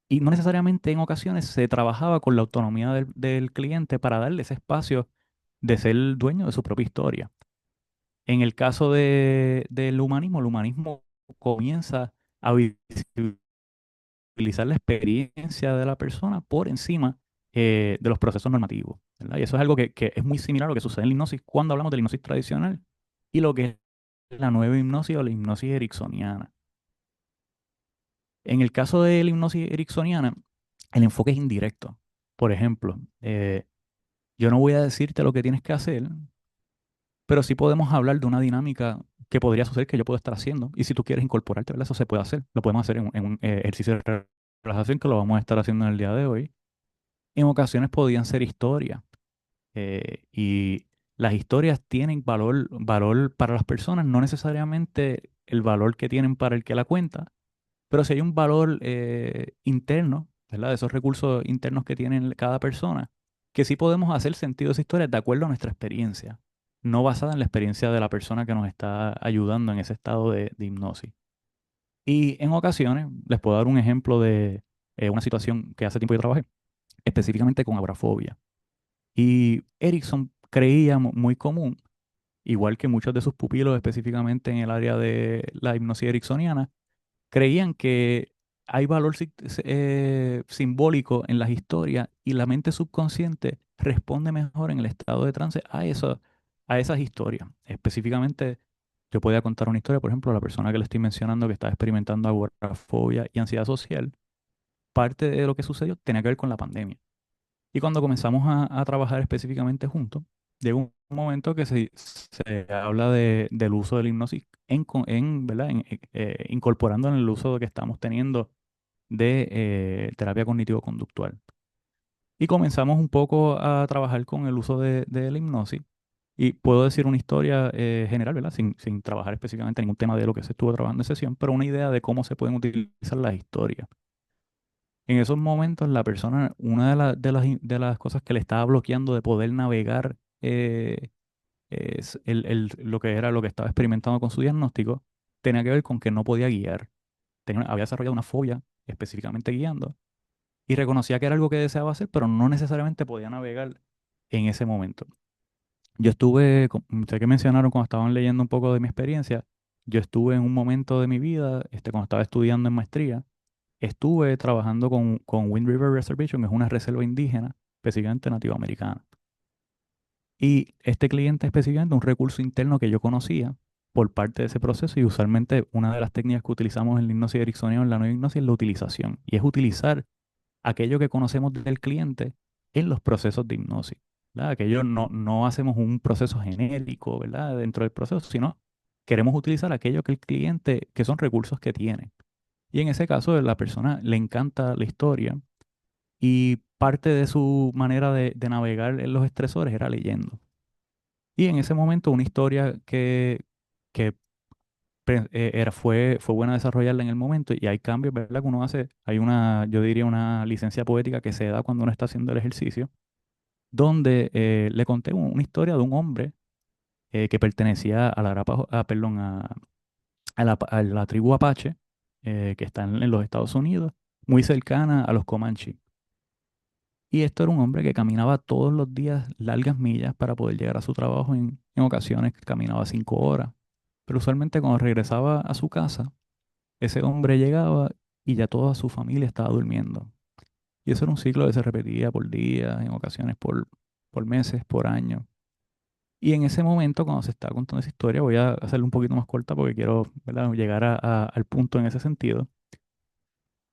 y no necesariamente en ocasiones se trabajaba con la autonomía del cliente para darle ese espacio de ser el dueño de su propia historia. En el caso del humanismo, el humanismo comienza a utilizar la experiencia de la persona por encima de los procesos normativos, ¿verdad? Y eso es algo que es muy similar a lo que sucede en la hipnosis cuando hablamos de la hipnosis tradicional y lo que es la nueva hipnosis o la hipnosis ericksoniana. En el caso de la hipnosis ericksoniana, el enfoque es indirecto. Por ejemplo, yo no voy a decirte lo que tienes que hacer, pero sí podemos hablar de una dinámica que podría suceder que yo puedo estar haciendo. Y si tú quieres incorporarte, ¿verdad? Eso se puede hacer. Lo podemos hacer en un ejercicio de relajación que lo vamos a estar haciendo en el día de hoy. En ocasiones podían ser historias. Y las historias tienen valor para las personas, no necesariamente el valor que tienen para el que la cuenta, pero si hay un valor interno, ¿verdad? De esos recursos internos que tiene cada persona, que sí podemos hacer sentido de esa historia de acuerdo a nuestra experiencia, no basada en la experiencia de la persona que nos está ayudando en ese estado de hipnosis. Y en ocasiones, les puedo dar un ejemplo de una situación que hace tiempo yo trabajé, específicamente con agorafobia. Y Erickson creía muy común, igual que muchos de sus pupilos específicamente en el área de la hipnosis ericksoniana, creían que hay valor simbólico en las historias y la mente subconsciente responde mejor en el estado de trance a esas historias. Específicamente, yo podía contar una historia, por ejemplo, la persona que le estoy mencionando que estaba experimentando agorafobia y ansiedad social, parte de lo que sucedió tenía que ver con la pandemia. Y cuando comenzamos a trabajar específicamente juntos, llegó un momento que se habla del uso de la hipnosis ¿verdad? Incorporando en el uso que estamos teniendo de terapia cognitivo-conductual. Y comenzamos un poco a trabajar con el uso de la hipnosis. Y puedo decir una historia general, ¿verdad? Sin trabajar específicamente en ningún tema de lo que se estuvo trabajando en sesión, pero una idea de cómo se pueden utilizar las historias. En esos momentos, la persona, una de las cosas que le estaba bloqueando de poder navegar lo que era lo que estaba experimentando con su diagnóstico, tenía que ver con que no podía guiar. Había desarrollado una fobia específicamente guiando y reconocía que era algo que deseaba hacer, pero no necesariamente podía navegar en ese momento. Yo estuve, sé que mencionaron cuando estaban leyendo un poco de mi experiencia, yo estuve en un momento de mi vida, cuando estaba estudiando en maestría, estuve trabajando con Wind River Reservation, que es una reserva indígena, específicamente nativa americana. Y este cliente específicamente, un recurso interno que yo conocía por parte de ese proceso, y usualmente una de las técnicas que utilizamos en la hipnosis ericksoniana o en la nueva hipnosis es la utilización, y es utilizar aquello que conocemos del cliente en los procesos de hipnosis, ¿verdad? Aquello no hacemos un proceso genérico, ¿verdad? Dentro del proceso, sino queremos utilizar aquello que el cliente, que son recursos que tiene. Y en ese caso, a la persona le encanta la historia y parte de su manera de navegar en los estresores era leyendo. Y en ese momento una historia que fue buena desarrollarla en el momento y hay cambios, ¿verdad? Que uno hace, hay una, yo diría una licencia poética que se da cuando uno está haciendo el ejercicio, donde le conté una historia de un hombre que pertenecía a la, perdón, a la tribu Apache, que está en los Estados Unidos, muy cercana a los Comanche. Y esto era un hombre que caminaba todos los días largas millas para poder llegar a su trabajo. En ocasiones caminaba 5 horas. Pero usualmente cuando regresaba a su casa, ese hombre llegaba y ya toda su familia estaba durmiendo. Y eso era un ciclo que se repetía por días, en ocasiones por meses, por años. Y en ese momento, cuando se estaba contando esa historia, voy a hacerla un poquito más corta porque quiero, ¿verdad?, llegar al punto en ese sentido.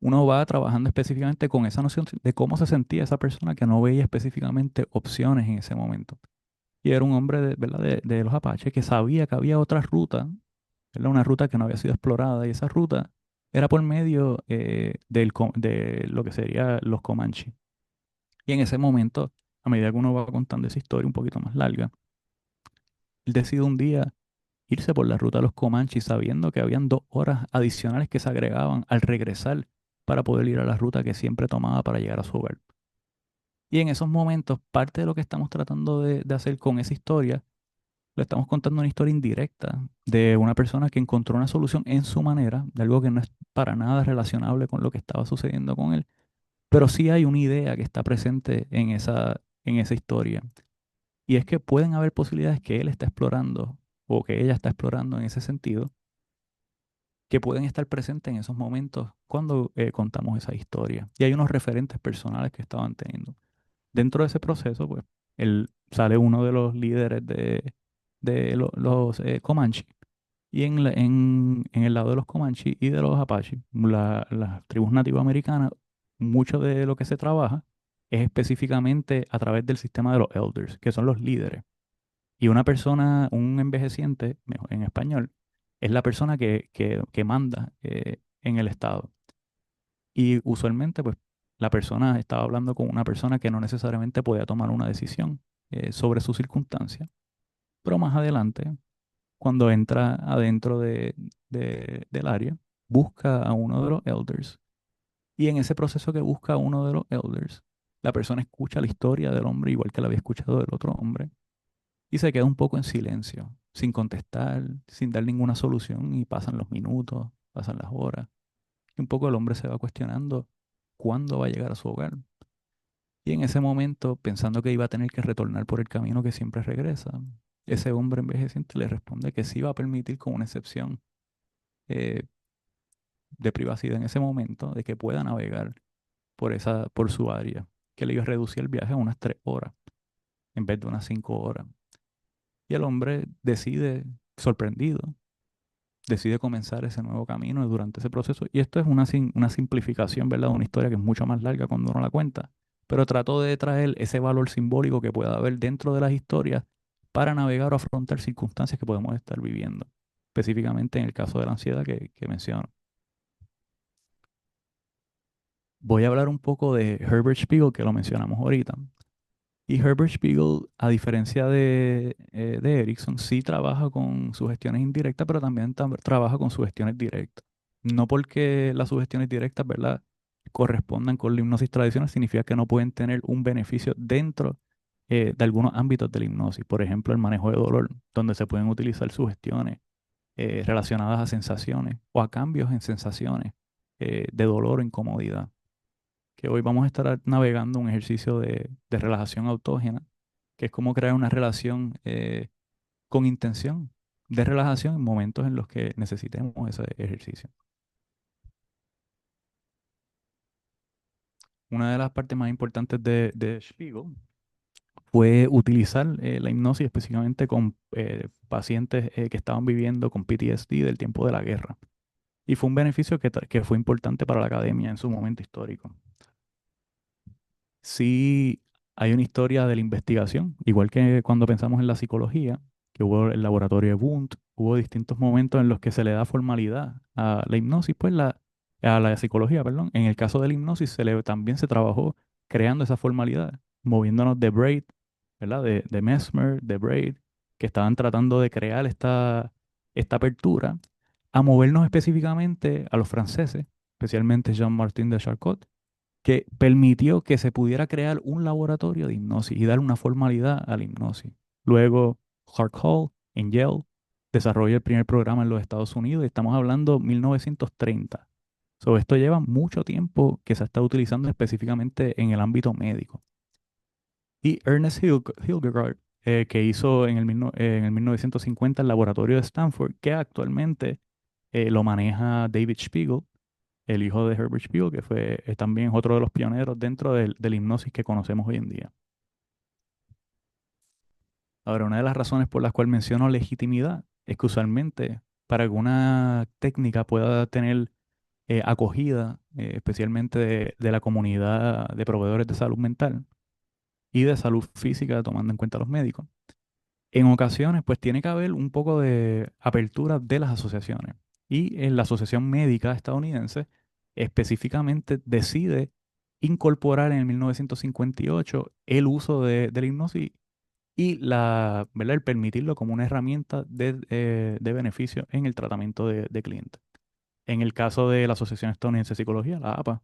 Uno va trabajando específicamente con esa noción de cómo se sentía esa persona que no veía específicamente opciones en ese momento. Y era un hombre ¿verdad? De los Apaches que sabía que había otra ruta, ¿verdad? Una ruta que no había sido explorada y esa ruta era por medio de lo que sería los Comanche. Y en ese momento, a medida que uno va contando esa historia un poquito más larga, él decide un día irse por la ruta de los Comanches sabiendo que habían 2 horas adicionales que se agregaban al regresar para poder ir a la ruta que siempre tomaba para llegar a su hogar. Y en esos momentos, parte de lo que estamos tratando de hacer con esa historia, le estamos contando una historia indirecta de una persona que encontró una solución en su manera, de algo que no es para nada relacionable con lo que estaba sucediendo con él, pero sí hay una idea que está presente en esa historia. Y es que pueden haber posibilidades que él está explorando o que ella está explorando en ese sentido, que pueden estar presentes en esos momentos cuando contamos esa historia. Y hay unos referentes personales que estaban teniendo. Dentro de ese proceso, pues, sale uno de los líderes de los Comanche. Y en el lado de los Comanche y de los Apache, las tribus nativas americanas, mucho de lo que se trabaja es específicamente a través del sistema de los elders, que son los líderes. Y una persona, un envejeciente, en español, es la persona que manda en el estado. Y usualmente, pues, la persona estaba hablando con una persona que no necesariamente podía tomar una decisión sobre su circunstancia. Pero más adelante, cuando entra adentro del área, busca a uno de los elders. Y en ese proceso que busca a uno de los elders, la persona escucha la historia del hombre igual que la había escuchado del otro hombre y se queda un poco en silencio, sin contestar, sin dar ninguna solución y pasan los minutos, pasan las horas. Y un poco el hombre se va cuestionando cuándo va a llegar a su hogar. Y en ese momento, pensando que iba a tener que retornar por el camino que siempre regresa, ese hombre envejeciente le responde que sí va a permitir con una excepción. eh, de privacidad en ese momento, de que pueda navegar por su área, que le reducía el viaje a unas 3 horas en vez de unas 5 horas. Y el hombre decide, sorprendido, decide comenzar ese nuevo camino durante ese proceso. Y esto es una simplificación, ¿verdad? Una historia que es mucho más larga cuando uno la cuenta. Pero trato de traer ese valor simbólico que pueda haber dentro de las historias para navegar o afrontar circunstancias que podemos estar viviendo. Específicamente en el caso de la ansiedad que menciono. Voy a hablar un poco de Herbert Spiegel, que lo mencionamos ahorita. Y Herbert Spiegel, a diferencia de Erickson, sí trabaja con sugestiones indirectas, pero también trabaja con sugestiones directas. No porque las sugestiones directas, ¿verdad?, correspondan con la hipnosis tradicional, significa que no pueden tener un beneficio dentro de algunos ámbitos de la hipnosis. Por ejemplo, el manejo de dolor, donde se pueden utilizar sugestiones relacionadas a sensaciones o a cambios en sensaciones de dolor o incomodidad, que hoy vamos a estar navegando un ejercicio de relajación autógena, que es como crear una relación con intención de relajación en momentos en los que necesitemos ese ejercicio. Una de las partes más importantes de Spiegel fue utilizar la hipnosis específicamente con pacientes que estaban viviendo con PTSD del tiempo de la guerra. Y fue un beneficio que fue importante para la academia en su momento histórico. Sí, hay una historia de la investigación, igual que cuando pensamos en la psicología, que hubo el laboratorio de Wundt, hubo distintos momentos en los que se le da formalidad a la hipnosis, pues a la psicología, perdón. En el caso de la hipnosis también se trabajó creando esa formalidad, moviéndonos de Braid, ¿verdad? De Mesmer, de Braid, que estaban tratando de crear esta apertura, a movernos específicamente a los franceses, especialmente Jean-Martin de Charcot, que permitió que se pudiera crear un laboratorio de hipnosis y dar una formalidad a la hipnosis. Luego, Clark Hall en Yale desarrolló el primer programa en los Estados Unidos y estamos hablando 1930. Esto lleva mucho tiempo que se ha estado utilizando específicamente en el ámbito médico. Y Ernest Hildegard, que hizo en el 1950 el laboratorio de Stanford, que actualmente lo maneja David Spiegel, el hijo de Herbert Spiegel, que fue también otro de los pioneros dentro del hipnosis que conocemos hoy en día. Ahora, una de las razones por las cuales menciono legitimidad es que usualmente para que una técnica pueda tener acogida, especialmente de la comunidad de proveedores de salud mental y de salud física, tomando en cuenta los médicos, en ocasiones, pues tiene que haber un poco de apertura de las asociaciones. Y en la Asociación Médica Estadounidense específicamente decide incorporar en el 1958 el uso de la hipnosis y ¿verdad?, el permitirlo como una herramienta de beneficio en el tratamiento de clientes. En el caso de la Asociación Estadounidense de Psicología, la APA,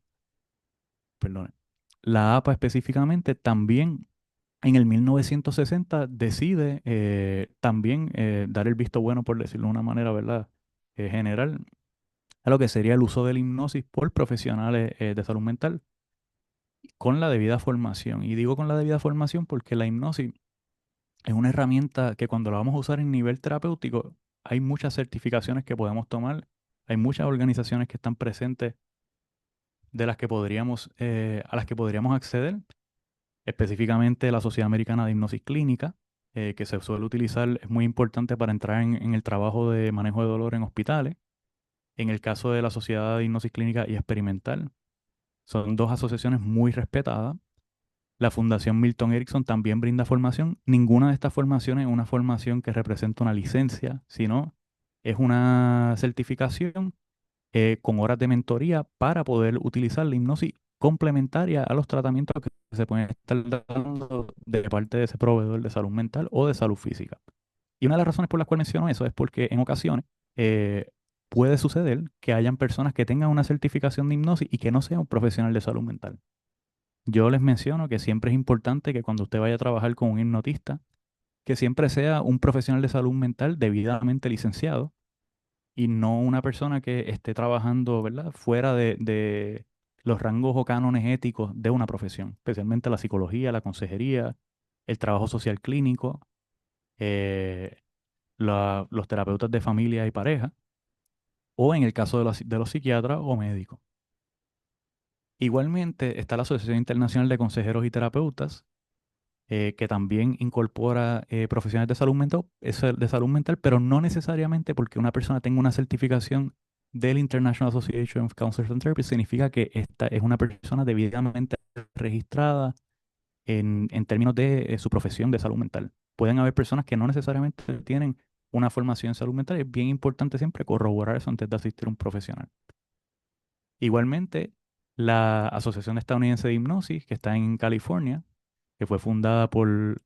perdón, la APA específicamente también en el 1960 decide también dar el visto bueno, por decirlo de una manera, ¿verdad?, general, a lo que sería el uso de la hipnosis por profesionales de salud mental con la debida formación. Y digo con la debida formación porque la hipnosis es una herramienta que cuando la vamos a usar en nivel terapéutico, hay muchas certificaciones que podemos tomar, hay muchas organizaciones que están presentes de las que a las que podríamos acceder, específicamente la Sociedad Americana de Hipnosis Clínica, que se suele utilizar, es muy importante para entrar en el trabajo de manejo de dolor en hospitales. En el caso de la Sociedad de Hipnosis Clínica y Experimental, son dos asociaciones muy respetadas. La Fundación Milton Erickson también brinda formación. Ninguna de estas formaciones es una formación que representa una licencia, sino es una certificación con horas de mentoría para poder utilizar la hipnosis complementaria a los tratamientos que se pueden estar dando de parte de ese proveedor de salud mental o de salud física. Y una de las razones por las cuales menciono eso es porque en ocasiones eh, puede suceder que hayan personas que tengan una certificación de hipnosis y que no sean un profesional de salud mental. Yo les menciono que siempre es importante que cuando usted vaya a trabajar con un hipnotista, que siempre sea un profesional de salud mental debidamente licenciado y no una persona que esté trabajando, ¿verdad?, fuera de los rangos o cánones éticos de una profesión, especialmente la psicología, la consejería, el trabajo social clínico, eh, los terapeutas de familia y pareja. o en el caso de los psiquiatras o médicos. Igualmente está la Asociación Internacional de Consejeros y Terapeutas, que también incorpora profesionales de salud mental, pero no necesariamente porque una persona tenga una certificación del International Association of Counselors and Therapists significa que esta es una persona debidamente registrada en términos de su profesión de salud mental. Pueden haber personas que no necesariamente tienen una formación en salud mental. Es bien importante siempre corroborar eso antes de asistir a un profesional. Igualmente, la Asociación Estadounidense de Hipnosis, que está en California, que fue fundada por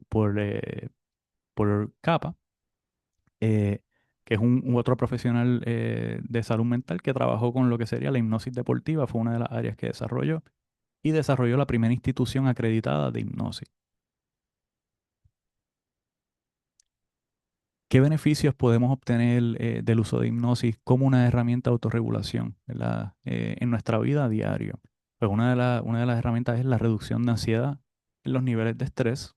CAPA, eh, que es un otro profesional de salud mental que trabajó con lo que sería la hipnosis deportiva, fue una de las áreas que desarrolló y desarrolló la primera institución acreditada de hipnosis. ¿Qué beneficios podemos obtener del uso de hipnosis como una herramienta de autorregulación, ¿verdad? En nuestra vida a diario? Pues una de las herramientas es la reducción de ansiedad en los niveles de estrés.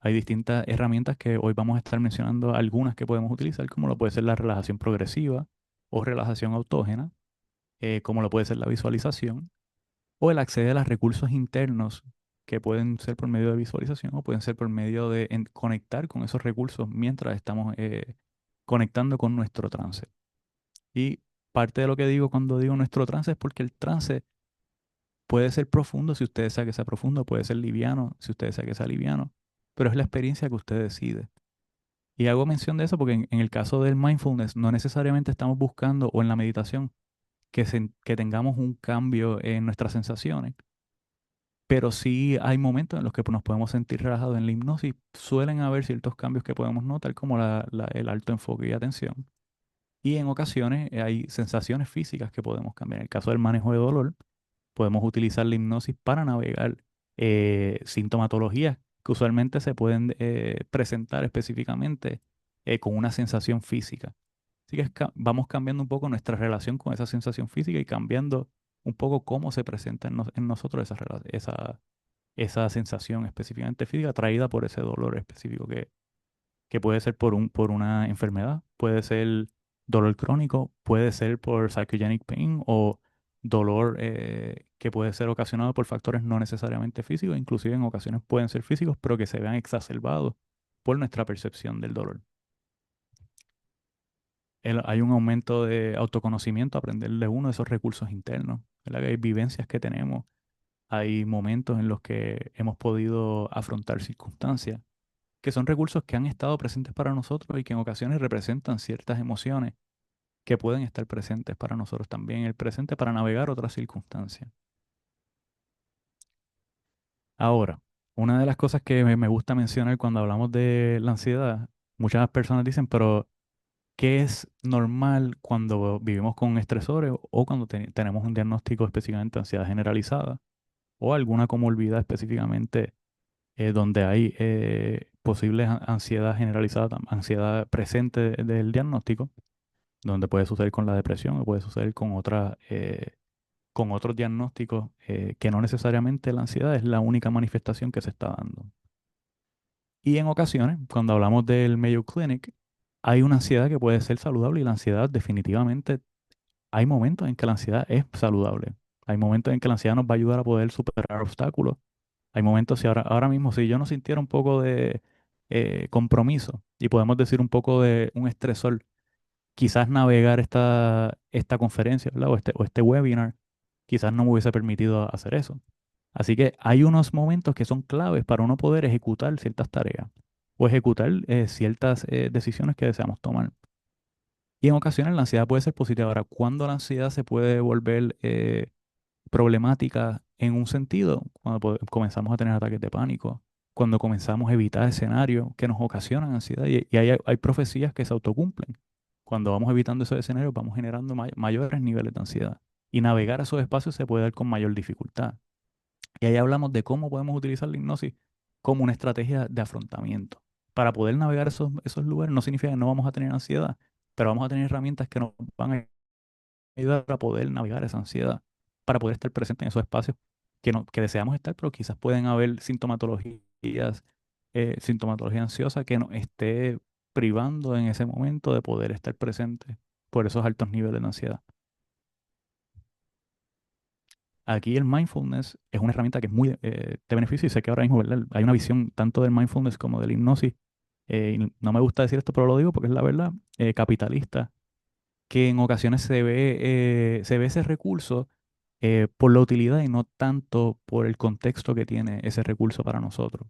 Hay distintas herramientas que hoy vamos a estar mencionando, algunas que podemos utilizar, como lo puede ser la relajación progresiva o relajación autógena, como lo puede ser la visualización, o el acceder a los recursos internos que pueden ser por medio de visualización o pueden ser por medio de conectar con esos recursos mientras estamos conectando con nuestro trance. Y parte de lo que digo cuando digo nuestro trance es porque el trance puede ser profundo si usted desea que sea profundo, puede ser liviano si usted desea que sea liviano, pero es la experiencia que usted decide. Y hago mención de eso porque en el caso del mindfulness no necesariamente estamos buscando o en la meditación que tengamos un cambio en nuestras sensaciones, pero sí hay momentos en los que nos podemos sentir relajados en la hipnosis. Suelen haber ciertos cambios que podemos notar, como el alto enfoque y atención. Y en ocasiones hay sensaciones físicas que podemos cambiar. En el caso del manejo de dolor, podemos utilizar la hipnosis para navegar sintomatologías que usualmente se pueden presentar específicamente con una sensación física. Así que vamos cambiando un poco nuestra relación con esa sensación física y cambiando un poco cómo se presenta en nosotros esa sensación específicamente física traída por ese dolor específico que puede ser por una enfermedad, puede ser dolor crónico, puede ser por psychogenic pain o dolor que puede ser ocasionado por factores no necesariamente físicos, inclusive en ocasiones pueden ser físicos, pero que se vean exacerbados por nuestra percepción del dolor. Hay un aumento de autoconocimiento, aprender de uno de esos recursos internos, ¿verdad? Que hay vivencias que tenemos, hay momentos en los que hemos podido afrontar circunstancias que son recursos que han estado presentes para nosotros y que en ocasiones representan ciertas emociones que pueden estar presentes para nosotros también en el presente para navegar otras circunstancias. Ahora, una de las cosas que me gusta mencionar cuando hablamos de la ansiedad, muchas personas dicen, pero ¿qué es normal cuando vivimos con estresores o cuando tenemos un diagnóstico específicamente de ansiedad generalizada o alguna comorbilidad específicamente donde hay posible ansiedad generalizada, ansiedad presente del diagnóstico, donde puede suceder con la depresión o puede suceder con otros diagnósticos que no necesariamente la ansiedad es la única manifestación que se está dando. Y en ocasiones, cuando hablamos del Mayo Clinic, hay una ansiedad que puede ser saludable y la ansiedad definitivamente, hay momentos en que la ansiedad es saludable. Hay momentos en que la ansiedad nos va a ayudar a poder superar obstáculos. Hay momentos, si ahora mismo, si yo no sintiera un poco de compromiso y podemos decir un poco de un estresor, quizás navegar esta conferencia, ¿verdad? O este webinar, quizás no me hubiese permitido hacer eso. Así que hay unos momentos que son claves para uno poder ejecutar ciertas tareas o ejecutar ciertas decisiones que deseamos tomar. Y en ocasiones la ansiedad puede ser positiva. Ahora, ¿cuándo la ansiedad se puede volver problemática en un sentido? Cuando comenzamos a tener ataques de pánico, cuando comenzamos a evitar escenarios que nos ocasionan ansiedad. Y hay profecías que se autocumplen. Cuando vamos evitando esos escenarios, vamos generando mayores niveles de ansiedad. Y navegar esos espacios se puede dar con mayor dificultad. Y ahí hablamos de cómo podemos utilizar la hipnosis como una estrategia de afrontamiento. Para poder navegar esos lugares no significa que no vamos a tener ansiedad, pero vamos a tener herramientas que nos van a ayudar a poder navegar esa ansiedad, para poder estar presente en esos espacios que deseamos estar, pero quizás pueden haber sintomatología ansiosa que nos esté privando en ese momento de poder estar presente por esos altos niveles de ansiedad. Aquí el mindfulness es una herramienta que es muy de beneficio y sé que ahora mismo, ¿verdad? Hay una visión tanto del mindfulness como de la hipnosis. Y no me gusta decir esto, pero lo digo porque es la verdad, capitalista, que en ocasiones se ve ese recurso por la utilidad y no tanto por el contexto que tiene ese recurso para nosotros,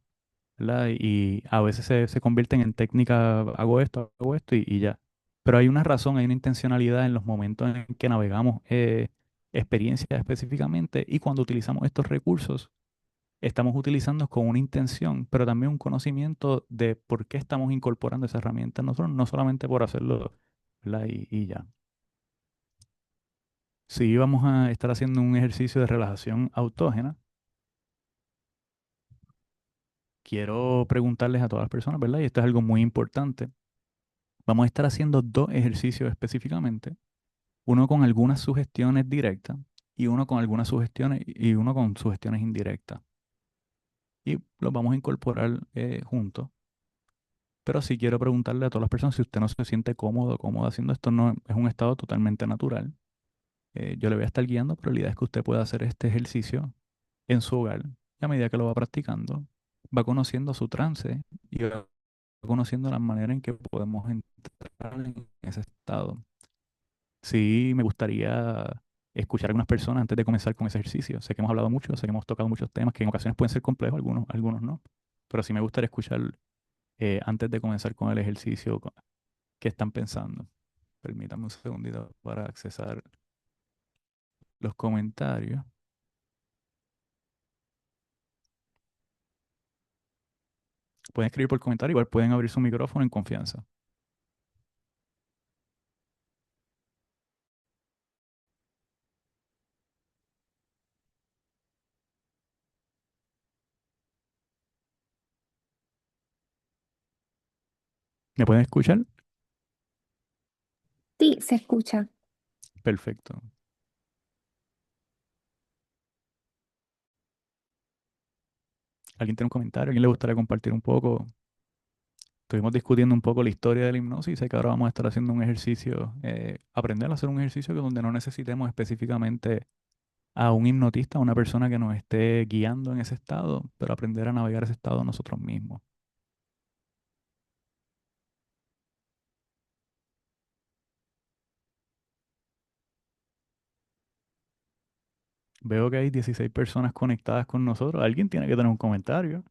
¿verdad? Y a veces se convierten en técnica, hago esto y ya. Pero hay una razón, hay una intencionalidad en los momentos en que navegamos experiencias específicamente y cuando utilizamos estos recursos, estamos utilizando con una intención, pero también un conocimiento de por qué estamos incorporando esa herramienta en nosotros, no solamente por hacerlo, ¿verdad? Y ya. Si vamos a estar haciendo un ejercicio de relajación autógena, quiero preguntarles a todas las personas, ¿verdad? Y esto es algo muy importante. Vamos a estar haciendo dos ejercicios específicamente, uno con algunas sugestiones directas y uno con algunas sugestiones y uno con sugestiones indirectas. Y los vamos a incorporar juntos. Pero sí quiero preguntarle a todas las personas si usted no se siente cómodo o cómoda haciendo esto, no es un estado totalmente natural. Yo le voy a estar guiando, pero la idea es que usted pueda hacer este ejercicio en su hogar. Y a medida que lo va practicando, va conociendo su trance y va conociendo la manera en que podemos entrar en ese estado. Sí, me gustaría escuchar a algunas personas antes de comenzar con ese ejercicio. Sé que hemos hablado mucho, sé que hemos tocado muchos temas que en ocasiones pueden ser complejos, algunos no. Pero sí me gustaría escuchar antes de comenzar con el ejercicio qué están pensando. Permítame un segundito para accesar los comentarios. Pueden escribir por comentario, igual pueden abrir su micrófono en confianza. ¿Me pueden escuchar? Sí, se escucha. Perfecto. ¿Alguien tiene un comentario? ¿Alguien le gustaría compartir un poco? Estuvimos discutiendo un poco la historia de la hipnosis y sé que ahora vamos a estar haciendo un ejercicio, aprender a hacer un ejercicio que donde no necesitemos específicamente a un hipnotista, a una persona que nos esté guiando en ese estado, pero aprender a navegar ese estado nosotros mismos. Veo que hay 16 personas conectadas con nosotros. Alguien tiene que tener un comentario.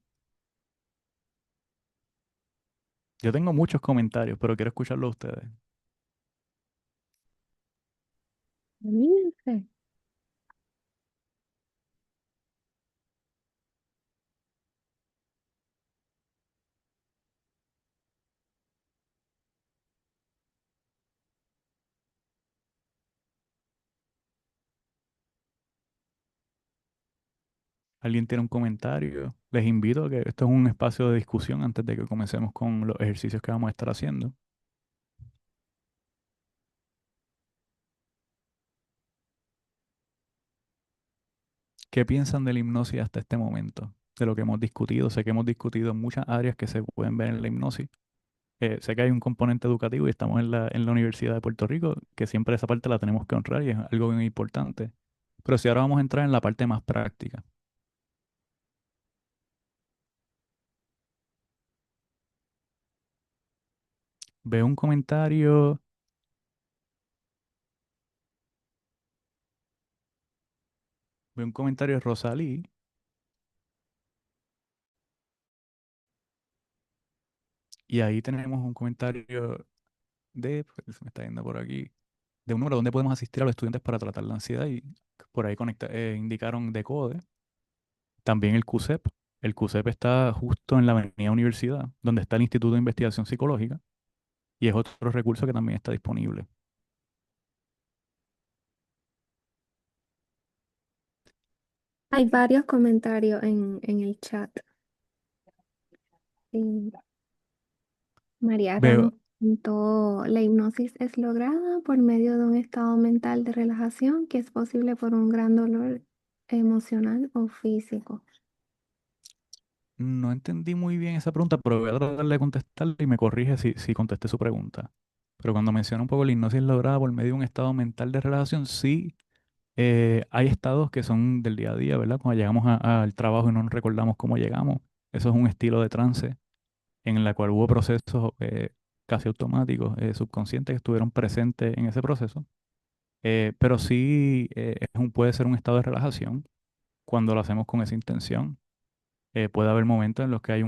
Yo tengo muchos comentarios, pero quiero escucharlo a ustedes. Imagínense. ¿Alguien tiene un comentario? Les invito a que esto es un espacio de discusión antes de que comencemos con los ejercicios que vamos a estar haciendo. ¿Qué piensan de la hipnosis hasta este momento? De lo que hemos discutido. Sé que hemos discutido muchas áreas que se pueden ver en la hipnosis. Sé que hay un componente educativo y estamos en la Universidad de Puerto Rico, que siempre esa parte la tenemos que honrar y es algo bien importante. Pero si ahora vamos a entrar en la parte más práctica. Veo un comentario, veo un comentario de Rosalí y ahí tenemos un comentario pues, se me está yendo por aquí, de un número donde podemos asistir a los estudiantes para tratar la ansiedad y por ahí indicaron DECODE. También el CUSEP. El CUSEP está justo en la Avenida Universidad, donde está el Instituto de Investigación Psicológica y es otro recurso que también está disponible. Hay varios comentarios en el chat. Sí. María Veo, Ramos preguntó, ¿la hipnosis es lograda por medio de un estado mental de relajación que es posible por un gran dolor emocional o físico? no entendí muy bien esa pregunta, pero voy a tratar de contestarla y me corrige si contesté su pregunta. Pero cuando menciona un poco la hipnosis lograda por medio de un estado mental de relajación, sí, hay estados que son del día a día, ¿verdad? Cuando llegamos al trabajo y no nos recordamos cómo llegamos. Eso es un estilo de trance en el cual hubo procesos casi automáticos, subconscientes que estuvieron presentes en ese proceso. Pero sí puede ser un estado de relajación cuando lo hacemos con esa intención. Puede haber momentos en los que hay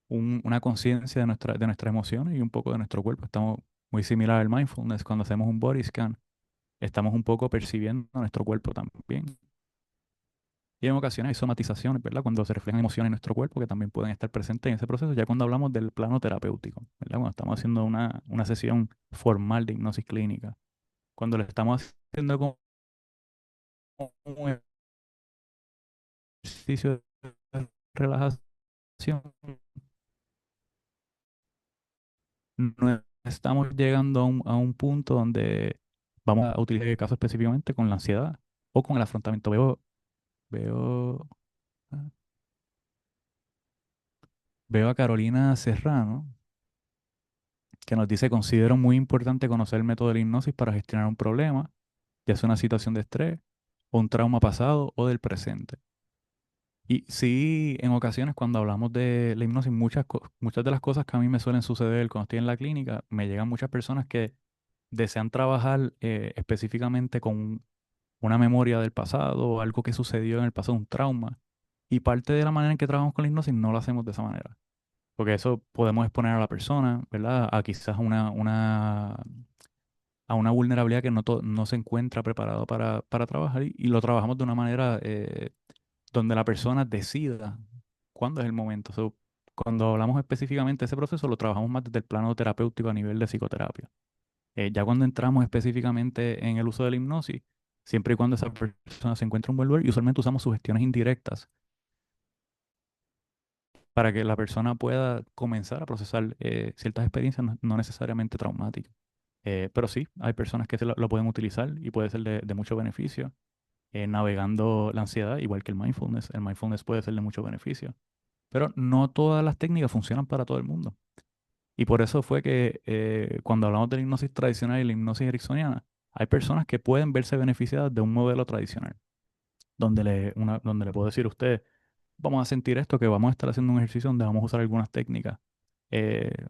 una conciencia de nuestras emociones y un poco de nuestro cuerpo. Estamos muy similar al mindfulness. Cuando hacemos un body scan, estamos un poco percibiendo nuestro cuerpo también. Y en ocasiones hay somatizaciones, ¿verdad? Cuando se reflejan emociones en nuestro cuerpo que también pueden estar presentes en ese proceso, ya cuando hablamos del plano terapéutico, ¿verdad? Cuando estamos haciendo una sesión formal de hipnosis clínica. Cuando le estamos haciendo como un ejercicio de relajación, no estamos llegando a un punto donde vamos a utilizar el caso específicamente con la ansiedad o con el afrontamiento. Veo, ah, veo a Carolina Serrano que nos dice, considero muy importante conocer el método de la hipnosis para gestionar un problema, ya sea una situación de estrés o un trauma pasado o del presente. Y sí, en ocasiones cuando hablamos de la hipnosis, muchas de las cosas que a mí me suelen suceder cuando estoy en la clínica, me llegan muchas personas que desean trabajar específicamente con una memoria del pasado o algo que sucedió en el pasado, un trauma. Y parte de la manera en que trabajamos con la hipnosis no lo hacemos de esa manera. Porque eso podemos exponer a la persona, ¿verdad? A quizás a una vulnerabilidad que no se encuentra preparado para trabajar y lo trabajamos de una manera donde la persona decida cuándo es el momento. So, cuando hablamos específicamente de ese proceso, lo trabajamos más desde el plano terapéutico a nivel de psicoterapia. Ya cuando entramos específicamente en el uso de la hipnosis, siempre y cuando esa persona se encuentra en un buen lugar, y usualmente usamos sugestiones indirectas para que la persona pueda comenzar a procesar ciertas experiencias no necesariamente traumáticas. Pero sí, hay personas que lo pueden utilizar y puede ser de mucho beneficio. Navegando la ansiedad, igual que el mindfulness. El mindfulness puede ser de mucho beneficio. Pero no todas las técnicas funcionan para todo el mundo. Y por eso fue que cuando hablamos de la hipnosis tradicional y la hipnosis ericksoniana, hay personas que pueden verse beneficiadas de un modelo tradicional, donde le puedo decir a usted, vamos a sentir esto, que vamos a estar haciendo un ejercicio donde vamos a usar algunas técnicas,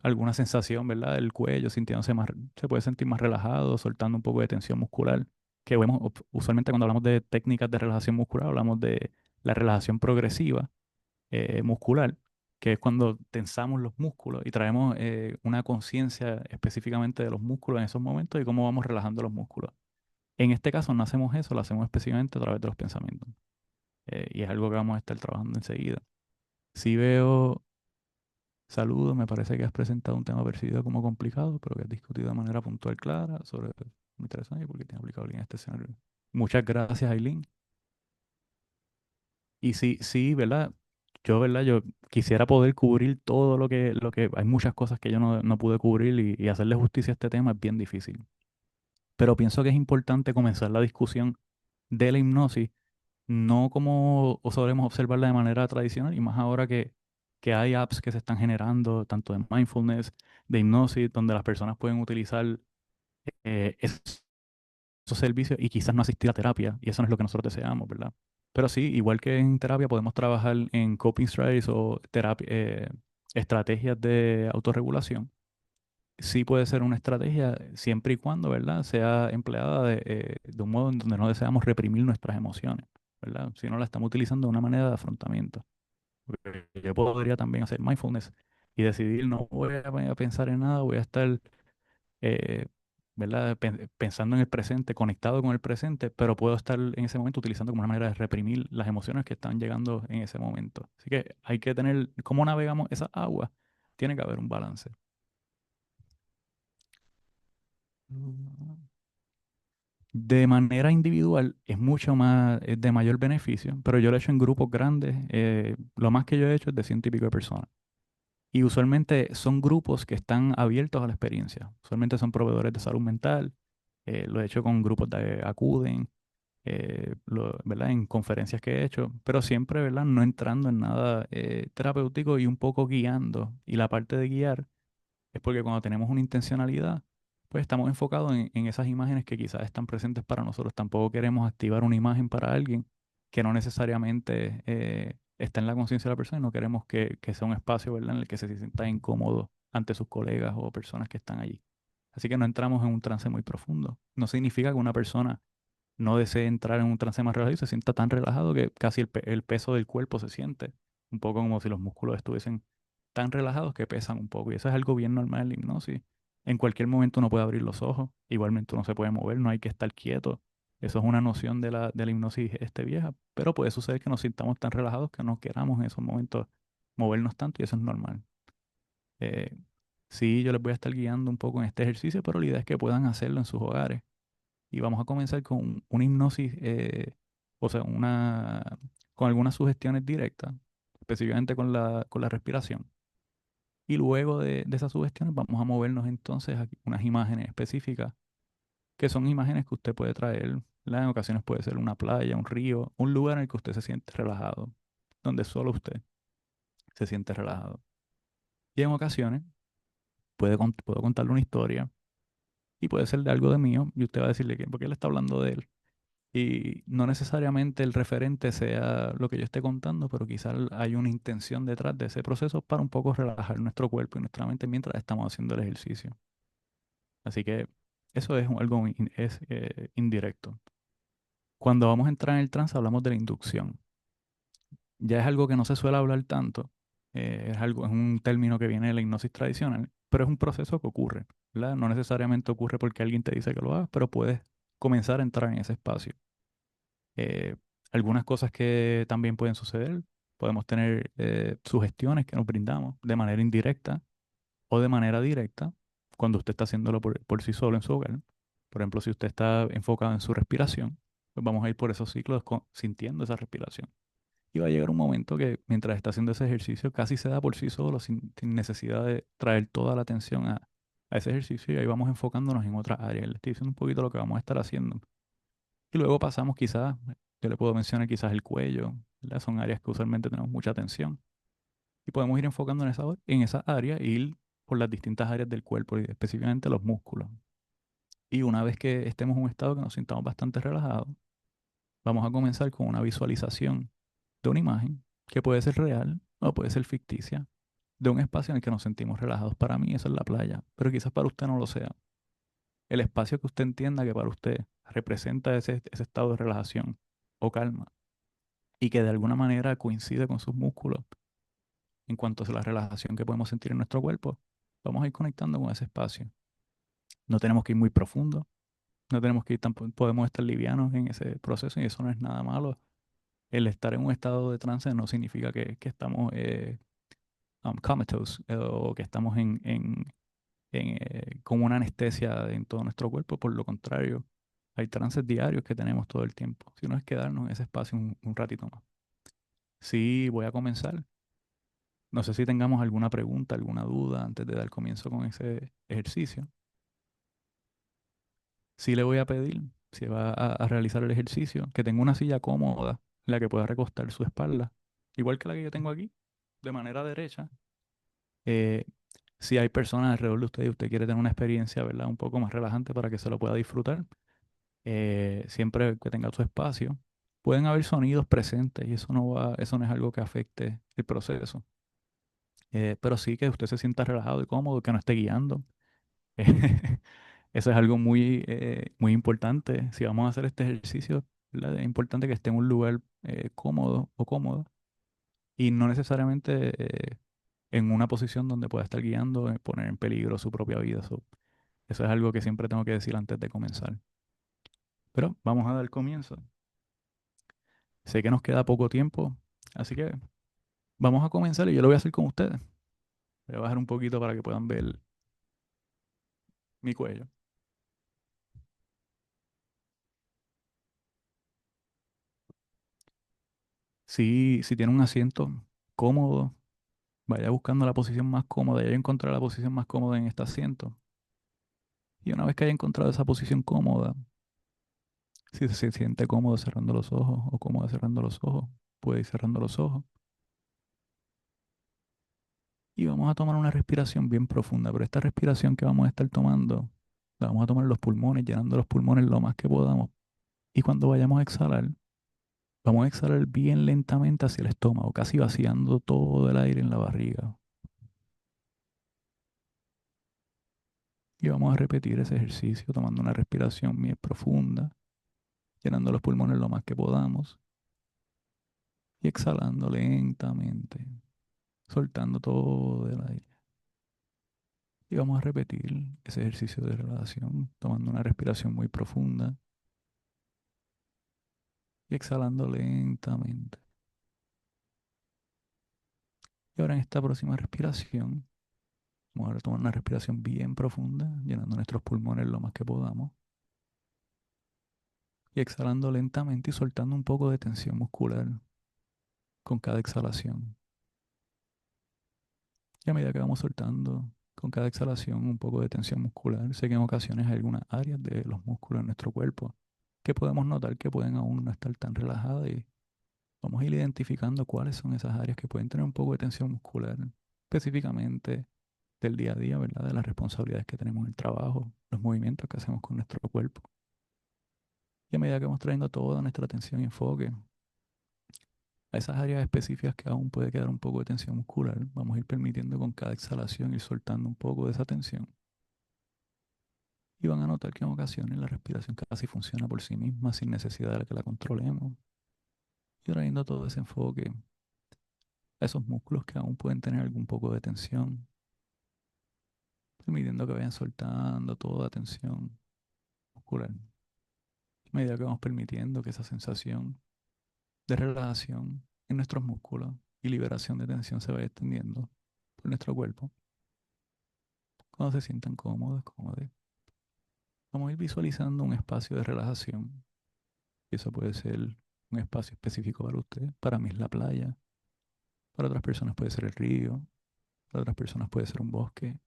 alguna sensación, ¿verdad? Del cuello, sintiéndose más, se puede sentir más relajado, soltando un poco de tensión muscular, que vemos usualmente cuando hablamos de técnicas de relajación muscular, hablamos de la relajación progresiva muscular, que es cuando tensamos los músculos y traemos una conciencia específicamente de los músculos en esos momentos y cómo vamos relajando los músculos. En este caso no hacemos eso, lo hacemos específicamente a través de los pensamientos. Y es algo que vamos a estar trabajando enseguida. Si veo saludos, me parece que has presentado un tema percibido como complicado, pero que has discutido de manera puntual, clara, sobre muy interesante y porque tiene aplicado bien este escenario. Muchas gracias, Aileen. Y sí, sí, ¿verdad? ¿Verdad? Yo quisiera poder cubrir todo hay muchas cosas que yo no pude cubrir y hacerle justicia a este tema es bien difícil. Pero pienso que es importante comenzar la discusión de la hipnosis, no como solemos observarla de manera tradicional, y más ahora que hay apps que se están generando, tanto de mindfulness, de hipnosis, donde las personas pueden utilizar esos servicios y quizás no asistir a terapia, y eso no es lo que nosotros deseamos, ¿verdad? Pero sí, igual que en terapia, podemos trabajar en coping strategies o estrategias de autorregulación. Sí puede ser una estrategia siempre y cuando, ¿verdad?, sea empleada de un modo en donde no deseamos reprimir nuestras emociones, ¿verdad? Si no la estamos utilizando de una manera de afrontamiento. Porque yo podría también hacer mindfulness y decidir, no voy a pensar en nada, voy a estar eh, ¿verdad? Pensando en el presente, conectado con el presente, pero puedo estar en ese momento utilizando como una manera de reprimir las emociones que están llegando en ese momento. Así que hay que tener, ¿cómo navegamos esa agua? Tiene que haber un balance. De manera individual es de mayor beneficio, pero yo lo he hecho en grupos grandes. Lo más que yo he hecho es de ciento y pico de personas. Y usualmente son grupos que están abiertos a la experiencia. Usualmente son proveedores de salud mental. Lo he hecho con grupos de acuden, ¿verdad? En conferencias que he hecho, pero siempre, ¿verdad? No entrando en nada terapéutico y un poco guiando. Y la parte de guiar es porque cuando tenemos una intencionalidad, pues estamos enfocados en esas imágenes que quizás están presentes para nosotros. Tampoco queremos activar una imagen para alguien que no necesariamente está en la conciencia de la persona y no queremos que sea un espacio, ¿verdad?, en el que se sienta incómodo ante sus colegas o personas que están allí. Así que no entramos en un trance muy profundo. No significa que una persona no desee entrar en un trance más relajado y se sienta tan relajado que casi el peso del cuerpo se siente, un poco como si los músculos estuviesen tan relajados que pesan un poco. Y eso es algo bien normal en la hipnosis. En cualquier momento uno puede abrir los ojos, igualmente uno se puede mover, no hay que estar quieto. Eso es una noción de la hipnosis vieja, pero puede suceder que nos sintamos tan relajados que no queramos en esos momentos movernos tanto y eso es normal. Eh, sí, yo les voy a estar guiando un poco en este ejercicio, pero la idea es que puedan hacerlo en sus hogares. Y vamos a comenzar con una hipnosis, o sea, con algunas sugestiones directas, específicamente con la respiración. Y luego de esas sugestiones vamos a movernos entonces a unas imágenes específicas, que son imágenes que usted puede traer, ¿verdad? En ocasiones puede ser una playa, un río, un lugar en el que usted se siente relajado, donde solo usted se siente relajado. Y en ocasiones puedo contarle una historia y puede ser de algo de mío y usted va a decirle que, ¿por qué él está hablando de él? Y no necesariamente el referente sea lo que yo esté contando, pero quizás hay una intención detrás de ese proceso para un poco relajar nuestro cuerpo y nuestra mente mientras estamos haciendo el ejercicio. Así que eso es algo indirecto. Cuando vamos a entrar en el trance hablamos de la inducción. Ya es algo que no se suele hablar tanto, es un término que viene de la hipnosis tradicional, pero es un proceso que ocurre, ¿verdad? No necesariamente ocurre porque alguien te dice que lo hagas, pero puedes comenzar a entrar en ese espacio. Eh, Algunas cosas que también pueden suceder, podemos tener sugestiones que nos brindamos de manera indirecta o de manera directa cuando usted está haciéndolo por sí solo en su hogar. Por ejemplo, si usted está enfocado en su respiración, pues vamos a ir por esos ciclos sintiendo esa respiración. Y va a llegar un momento que mientras está haciendo ese ejercicio casi se da por sí solo sin necesidad de traer toda la atención a ese ejercicio y ahí vamos enfocándonos en otras áreas. Le estoy diciendo un poquito lo que vamos a estar haciendo. Y luego pasamos quizás, yo le puedo mencionar quizás el cuello, ¿verdad? Son áreas que usualmente tenemos mucha atención. Y podemos ir enfocando en esa área e ir por las distintas áreas del cuerpo y específicamente los músculos. Y una vez que estemos en un estado que nos sintamos bastante relajados, vamos a comenzar con una visualización de una imagen que puede ser real o puede ser ficticia, de un espacio en el que nos sentimos relajados. Para mí eso es la playa, pero quizás para usted no lo sea. El espacio que usted entienda que para usted representa ese estado de relajación o calma y que de alguna manera coincide con sus músculos en cuanto a la relajación que podemos sentir en nuestro cuerpo, vamos a ir conectando con ese espacio. No tenemos que ir muy profundo, no tenemos que ir tampoco, podemos estar livianos en ese proceso y eso no es nada malo. El estar en un estado de trance no significa que estamos comatose o que estamos con una anestesia en todo nuestro cuerpo. Por lo contrario, hay trances diarios que tenemos todo el tiempo. Si no es quedarnos en ese espacio un ratito más. Sí, voy a comenzar. No sé si tengamos alguna pregunta, alguna duda antes de dar comienzo con ese ejercicio. Sí le voy a pedir, si va a realizar el ejercicio, que tenga una silla cómoda en la que pueda recostar su espalda, igual que la que yo tengo aquí, de manera derecha. Eh, si hay personas alrededor de usted y usted quiere tener una experiencia, ¿verdad?, un poco más relajante para que se lo pueda disfrutar, siempre que tenga su espacio, pueden haber sonidos presentes y eso no es algo que afecte el proceso. Pero sí que usted se sienta relajado y cómodo, que no esté guiando. Eso es algo muy importante. Si vamos a hacer este ejercicio, ¿verdad? Es importante que esté en un lugar cómodo o cómoda y no necesariamente en una posición donde pueda estar guiando, poner en peligro su propia vida. Eso es algo que siempre tengo que decir antes de comenzar. Pero vamos a dar comienzo. Sé que nos queda poco tiempo, así que vamos a comenzar y yo lo voy a hacer con ustedes. Voy a bajar un poquito para que puedan ver mi cuello. Si tiene un asiento cómodo, vaya buscando la posición más cómoda y haya encontrado la posición más cómoda en este asiento. Y una vez que haya encontrado esa posición cómoda, si se siente cómodo cerrando los ojos o cómoda cerrando los ojos, puede ir cerrando los ojos. Y vamos a tomar una respiración bien profunda, pero esta respiración que vamos a estar tomando, la vamos a tomar en los pulmones, llenando los pulmones lo más que podamos. Y cuando vayamos a exhalar, vamos a exhalar bien lentamente hacia el estómago, casi vaciando todo el aire en la barriga. Y vamos a repetir ese ejercicio tomando una respiración bien profunda, llenando los pulmones lo más que podamos y exhalando lentamente, soltando todo el aire. Y vamos a repetir ese ejercicio de relajación, tomando una respiración muy profunda y exhalando lentamente. Y ahora en esta próxima respiración, vamos a tomar una respiración bien profunda, llenando nuestros pulmones lo más que podamos y exhalando lentamente y soltando un poco de tensión muscular con cada exhalación. Y a medida que vamos soltando con cada exhalación un poco de tensión muscular, sé que en ocasiones hay algunas áreas de los músculos en nuestro cuerpo que podemos notar que pueden aún no estar tan relajadas y vamos a ir identificando cuáles son esas áreas que pueden tener un poco de tensión muscular, específicamente del día a día, ¿verdad? De las responsabilidades que tenemos en el trabajo, los movimientos que hacemos con nuestro cuerpo. Y a medida que vamos trayendo toda nuestra atención y enfoque a esas áreas específicas que aún puede quedar un poco de tensión muscular, vamos a ir permitiendo con cada exhalación ir soltando un poco de esa tensión. Y van a notar que en ocasiones la respiración casi funciona por sí misma sin necesidad de que la controlemos. Y trayendo todo ese enfoque a esos músculos que aún pueden tener algún poco de tensión, permitiendo que vayan soltando toda tensión muscular. A medida que vamos permitiendo que esa sensación de relajación en nuestros músculos y liberación de tensión se vaya extendiendo por nuestro cuerpo, cuando se sientan cómodos, cómodos, vamos a ir visualizando un espacio de relajación. Y eso puede ser un espacio específico para usted. Para mí es la playa. Para otras personas puede ser el río. Para otras personas puede ser un bosque.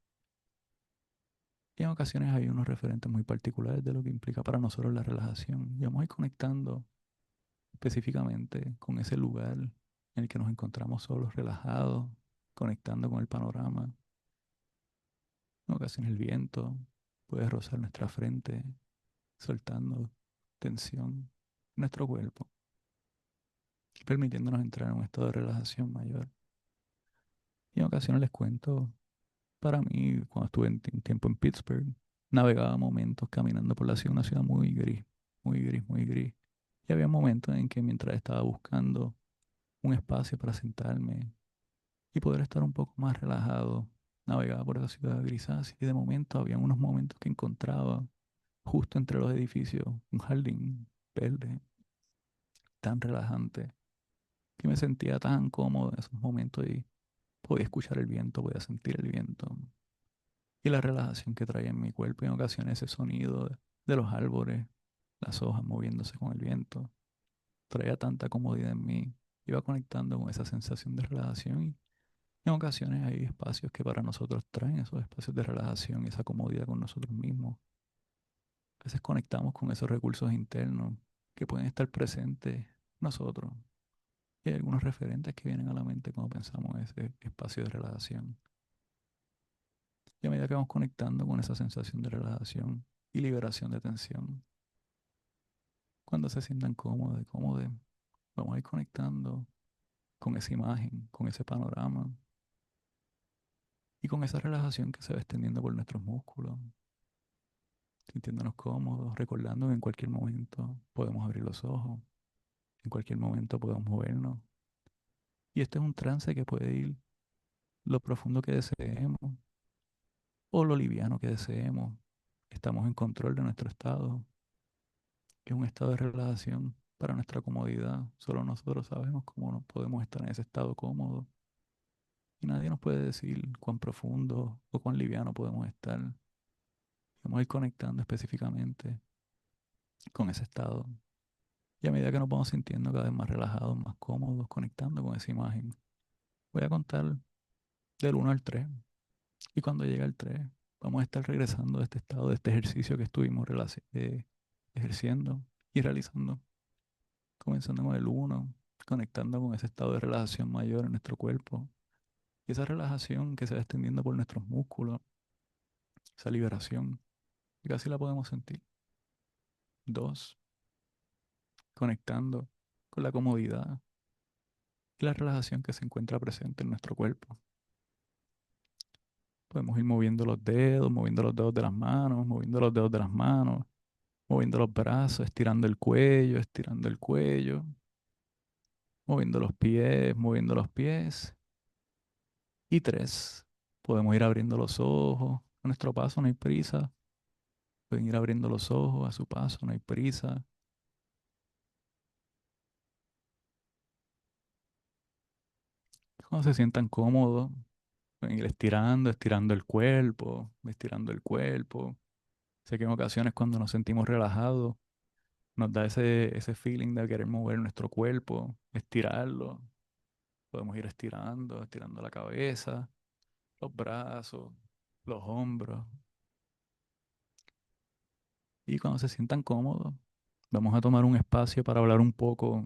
Y en ocasiones hay unos referentes muy particulares de lo que implica para nosotros la relajación. Y vamos a ir conectando específicamente con ese lugar en el que nos encontramos solos, relajados, conectando con el panorama. En ocasiones el viento puede rozar nuestra frente, soltando tensión en nuestro cuerpo y permitiéndonos entrar en un estado de relajación mayor. Y en ocasiones les cuento, para mí, cuando estuve un tiempo en Pittsburgh, navegaba momentos caminando por la ciudad, una ciudad muy gris, muy gris, muy gris. Y había momentos en que mientras estaba buscando un espacio para sentarme y poder estar un poco más relajado, navegaba por esa ciudad grisácea y de momento había unos momentos que encontraba justo entre los edificios un jardín verde tan relajante que me sentía tan cómodo en esos momentos y podía escuchar el viento, podía sentir el viento y la relajación que traía en mi cuerpo y en ocasiones ese sonido de los árboles, las hojas moviéndose con el viento, traía tanta comodidad en mí, iba conectando con esa sensación de relajación y en ocasiones hay espacios que para nosotros traen esos espacios de relajación y esa comodidad con nosotros mismos. A veces conectamos con esos recursos internos que pueden estar presentes en nosotros. Y hay algunos referentes que vienen a la mente cuando pensamos en ese espacio de relajación. Y a medida que vamos conectando con esa sensación de relajación y liberación de tensión, cuando se sientan cómodos, cómodos, vamos a ir conectando con esa imagen, con ese panorama y con esa relajación que se va extendiendo por nuestros músculos, sintiéndonos cómodos, recordando que en cualquier momento podemos abrir los ojos, en cualquier momento podemos movernos. Y este es un trance que puede ir lo profundo que deseemos o lo liviano que deseemos. Estamos en control de nuestro estado. Es un estado de relajación para nuestra comodidad. Solo nosotros sabemos cómo nos podemos estar en ese estado cómodo. Y nadie nos puede decir cuán profundo o cuán liviano podemos estar. Vamos a ir conectando específicamente con ese estado. Y a medida que nos vamos sintiendo cada vez más relajados, más cómodos, conectando con esa imagen, voy a contar del 1 al 3. Y cuando llegue al 3, vamos a estar regresando de este estado, de este ejercicio que estuvimos ejerciendo y realizando. Comenzando con el 1, conectando con ese estado de relajación mayor en nuestro cuerpo. Y esa relajación que se va extendiendo por nuestros músculos, esa liberación, y casi la podemos sentir. Dos, conectando con la comodidad y la relajación que se encuentra presente en nuestro cuerpo. Podemos ir moviendo los dedos de las manos, moviendo los dedos de las manos, moviendo los brazos, estirando el cuello, moviendo los pies. Y tres, podemos ir abriendo los ojos. A nuestro paso no hay prisa. Pueden ir abriendo los ojos a su paso, no hay prisa. Cuando se sientan cómodos, pueden ir estirando el cuerpo, estirando el cuerpo. Sé que en ocasiones cuando nos sentimos relajados, nos da ese feeling de querer mover nuestro cuerpo, estirarlo. Podemos ir estirando la cabeza, los brazos, los hombros. Y cuando se sientan cómodos, vamos a tomar un espacio para hablar un poco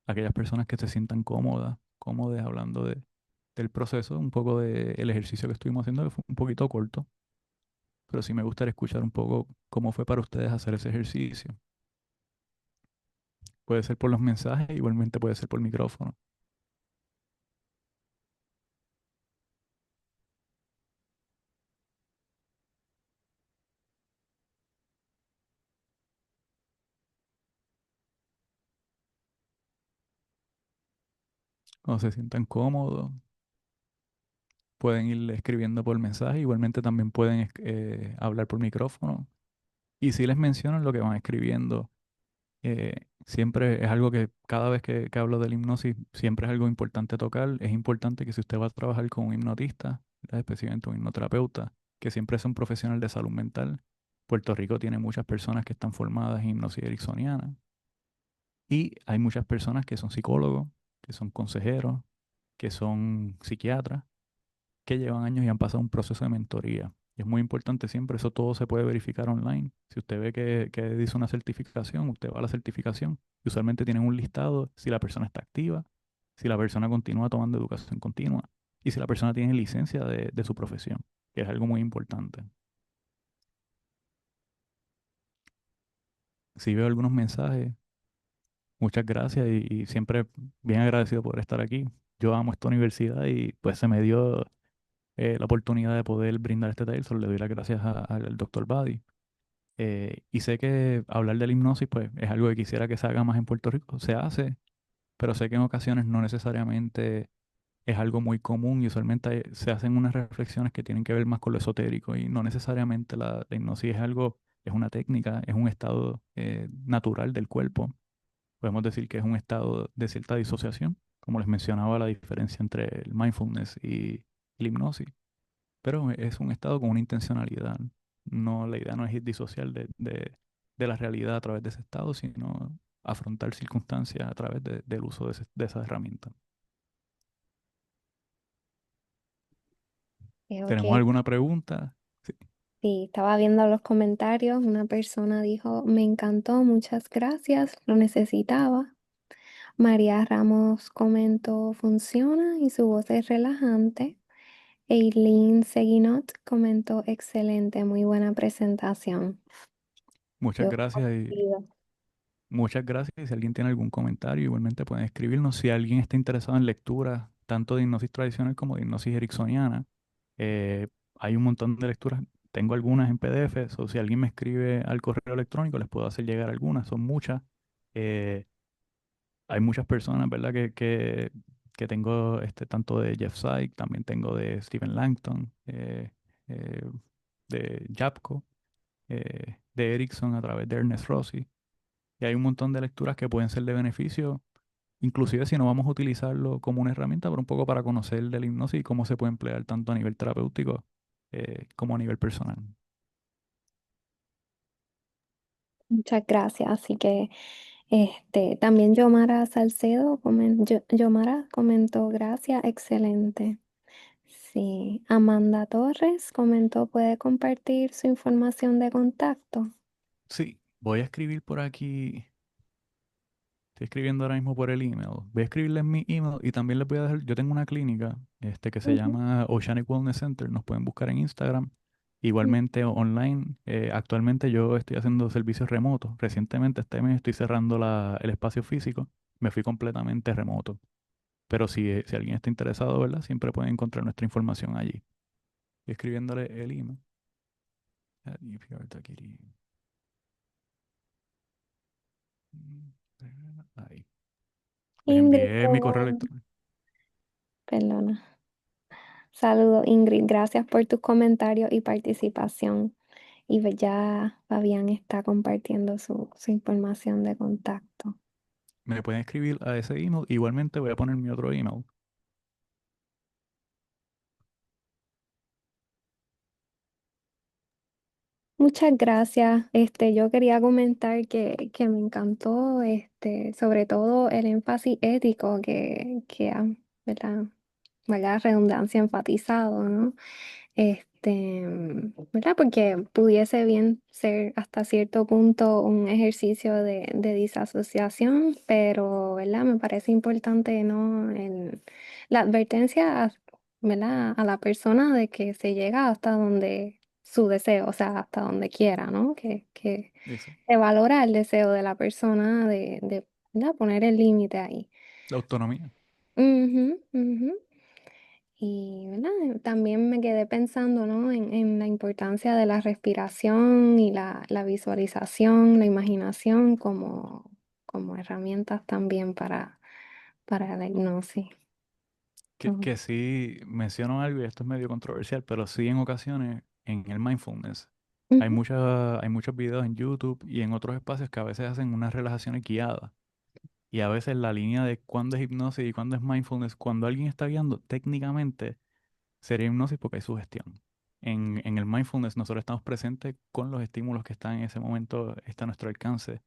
a aquellas personas que se sientan cómodas hablando del proceso, un poco del ejercicio que estuvimos haciendo, que fue un poquito corto, pero sí me gustaría escuchar un poco cómo fue para ustedes hacer ese ejercicio. Puede ser por los mensajes, igualmente puede ser por micrófono. Cuando se sientan cómodos, pueden ir escribiendo por mensaje, igualmente también pueden hablar por micrófono. Y si les mencionan lo que van escribiendo, siempre es algo que cada vez que hablo de la hipnosis, siempre es algo importante tocar. Es importante que si usted va a trabajar con un hipnotista, ¿verdad? Específicamente un hipnoterapeuta, que siempre es un profesional de salud mental. Puerto Rico tiene muchas personas que están formadas en hipnosis ericksoniana y hay muchas personas que son psicólogos, que son consejeros, que son psiquiatras que llevan años y han pasado un proceso de mentoría. Y es muy importante siempre, eso todo se puede verificar online. Si usted ve que dice una certificación, usted va a la certificación y usualmente tienen un listado si la persona está activa, si la persona continúa tomando educación continua y si la persona tiene licencia de su profesión, que es algo muy importante. Si veo algunos mensajes, muchas gracias y siempre bien agradecido por estar aquí. Yo amo esta universidad y pues se me dio la oportunidad de poder brindar este taller, solo le doy las gracias al doctor Badi. Y sé que hablar de la hipnosis, pues, es algo que quisiera que se haga más en Puerto Rico. Se hace, pero sé que en ocasiones no necesariamente es algo muy común y usualmente se hacen unas reflexiones que tienen que ver más con lo esotérico y no necesariamente la hipnosis es algo, es una técnica, es un estado natural del cuerpo. Podemos decir que es un estado de cierta disociación, como les mencionaba la diferencia entre el mindfulness y la hipnosis. Pero es un estado con una intencionalidad. No, la idea no es ir disociar de la realidad a través de ese estado, sino afrontar circunstancias a través del uso de esa herramienta. Creo ¿Tenemos que alguna pregunta? Sí. sí, estaba viendo los comentarios, una persona dijo, me encantó, muchas gracias, lo necesitaba. María Ramos comentó, funciona y su voz es relajante. Eileen Seguinot comentó, excelente, muy buena presentación. Muchas Yo gracias y coincido. muchas gracias. Y si alguien tiene algún comentario, igualmente pueden escribirnos. Si alguien está interesado en lecturas, tanto de hipnosis tradicional como de hipnosis ericksoniana, eh, hay un montón de lecturas. Tengo algunas en PDF, o si alguien me escribe al correo electrónico, les puedo hacer llegar algunas. Son muchas. Eh, Hay muchas personas, ¿verdad? Que tengo tanto de Jeff Sike, también tengo de Stephen Langton, eh, de Japko, de Erickson a través de Ernest Rossi. Y hay un montón de lecturas que pueden ser de beneficio, inclusive si no vamos a utilizarlo como una herramienta, pero un poco para conocer de la hipnosis y cómo se puede emplear tanto a nivel terapéutico como a nivel personal. Muchas gracias. Así que también Yomara Salcedo, Yomara comentó, gracias, excelente. Sí, Amanda Torres comentó, puede compartir su información de contacto. Sí, voy a escribir por aquí. Estoy escribiendo ahora mismo por el email. Voy a escribirle en mi email y también les voy a dejar, yo tengo una clínica que se Ujú, llama Oceanic Wellness Center, nos pueden buscar en Instagram. ujú. Igualmente online, actualmente yo estoy haciendo servicios remotos. Recientemente este mes estoy cerrando el espacio físico, me fui completamente remoto. Pero si alguien está interesado, ¿verdad? Siempre pueden encontrar nuestra información allí. Estoy escribiéndole el email. EPR Ahí. Les Ingrid, envié qué mi correo bueno. electrónico. Perdona. Saludos, Ingrid. Gracias por tus comentarios y participación. Y ya Fabián está compartiendo su información de contacto. Me pueden escribir a ese email. Igualmente voy a poner mi otro email. Muchas gracias. Yo quería comentar que me encantó, sobre todo el énfasis ético que ha, ¿verdad? Valga la redundancia, enfatizado, ¿no? ¿Verdad? Porque pudiese bien ser hasta cierto punto un ejercicio de disasociación, pero, ¿verdad? Me parece importante, ¿no? La advertencia, ¿verdad? A la persona de que se llega hasta donde su deseo, o sea, hasta donde quiera, ¿no? Que Eso. se valora el deseo de la persona ¿verdad? Poner el límite ahí. La autonomía. Ujú, ujú. Y ¿verdad? También me quedé pensando, ¿no? en la importancia de la respiración y la visualización, la imaginación como herramientas también para la hipnosis. Que sí menciono algo y esto es medio controversial, pero sí en ocasiones en el mindfulness Ujú, hay muchos videos en YouTube y en otros espacios que a veces hacen unas relajaciones guiadas. Y a veces la línea de cuándo es hipnosis y cuándo es mindfulness, cuando alguien está guiando, técnicamente sería hipnosis porque hay sugestión. En el mindfulness nosotros estamos presentes con los estímulos que están en ese momento, está a nuestro alcance,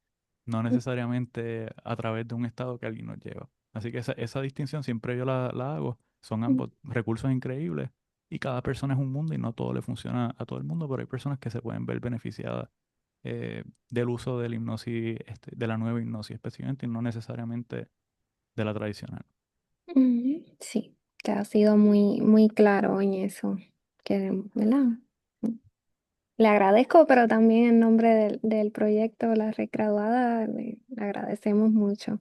no necesariamente a través de un estado que alguien nos lleva. Así que esa distinción siempre yo la hago. Son ujú, ambos recursos increíbles y cada persona es un mundo y no todo le funciona a todo el mundo, pero hay personas que se pueden ver beneficiadas del uso de la hipnosis, de la nueva hipnosis específicamente y no necesariamente de la tradicional. ujú. Sí, te has sido muy, muy claro en eso, ¿verdad? Le agradezco, pero también en nombre del proyecto La Red Graduada, le agradecemos mucho.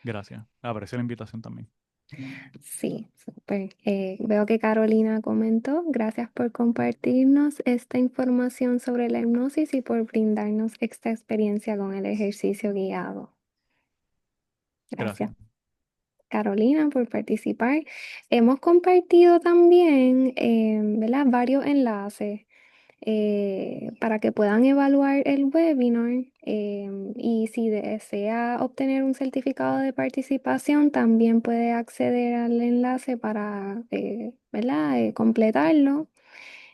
Gracias. Aprecio la invitación también. Sí, súper. Veo que Carolina comentó. Gracias por compartirnos esta información sobre la hipnosis y por brindarnos esta experiencia con el ejercicio guiado. Gracias, Gracias. Carolina, por participar. Hemos compartido también, ¿verdad? Varios enlaces para que puedan evaluar el webinar y si desea obtener un certificado de participación, también puede acceder al enlace para ¿verdad? Completarlo.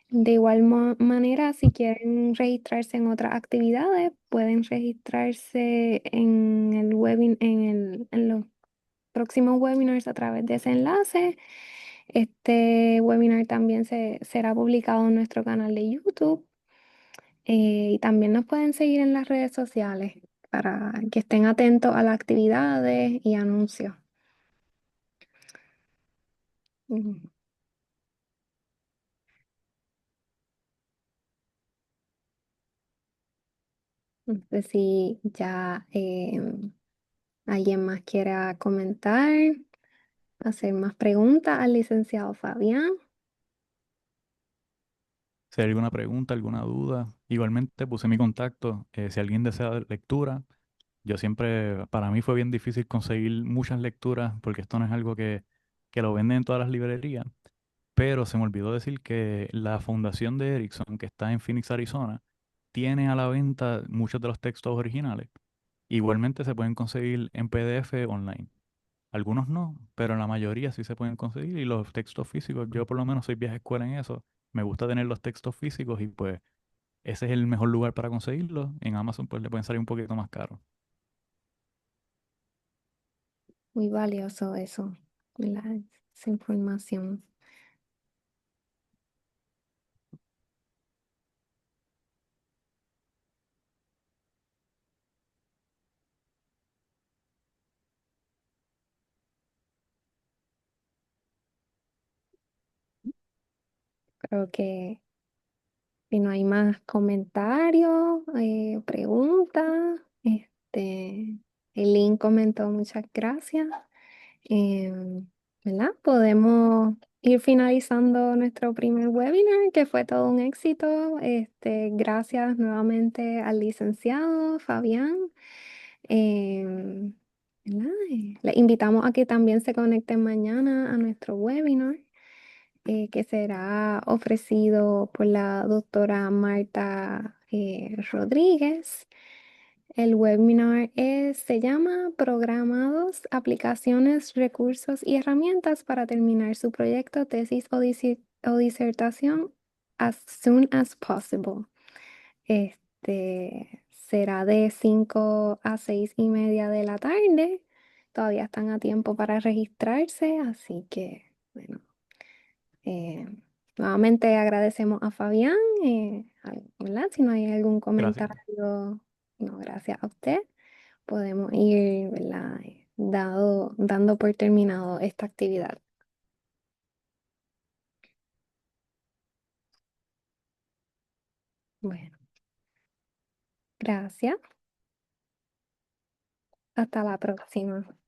De igual manera, si quieren registrarse en otras actividades, pueden registrarse en el en los próximos webinars a través de ese enlace. Este webinar también será publicado en nuestro canal de YouTube. Y también nos pueden seguir en las redes sociales para que estén atentos a las actividades y anuncios. Ujú. No sé si ya alguien más quiera comentar, hacer más preguntas al licenciado Fabián. Si hay alguna pregunta, alguna duda, igualmente puse mi contacto. Si alguien desea lectura, yo siempre, para mí fue bien difícil conseguir muchas lecturas porque esto no es algo que lo venden en todas las librerías. Pero se me olvidó decir que la fundación de Erickson, que está en Phoenix, Arizona, tiene a la venta muchos de los textos originales. Igualmente se pueden conseguir en PDF online. Algunos no, pero la mayoría sí se pueden conseguir y los textos físicos, yo por lo menos soy vieja escuela en eso, me gusta tener los textos físicos y pues ese es el mejor lugar para conseguirlos. En Amazon pues le pueden salir un poquito más caro. Muy valioso eso, ¿verdad? Esa información. Creo que si no hay más comentarios, preguntas, Eileen comentó muchas gracias. Em, ¿Verdad? Podemos ir finalizando nuestro primer webinar, que fue todo un éxito. Gracias nuevamente al licenciado Fabián. Em, ¿Verdad? Le invitamos a que también se conecten mañana a nuestro webinar, que será ofrecido por la doctora Marta Rodríguez. El webinar se llama Programados, aplicaciones, recursos y herramientas para terminar su proyecto, tesis o disertación as soon as possible. Será de 5 a 6:30 de la tarde. Todavía están a tiempo para registrarse, así que, bueno, eh, nuevamente agradecemos a Fabián, ¿verdad? Si no hay algún Gracias. comentario, no, gracias a usted. Podemos ir, ¿verdad? Dando por terminado esta actividad. Bueno, gracias. Hasta la próxima.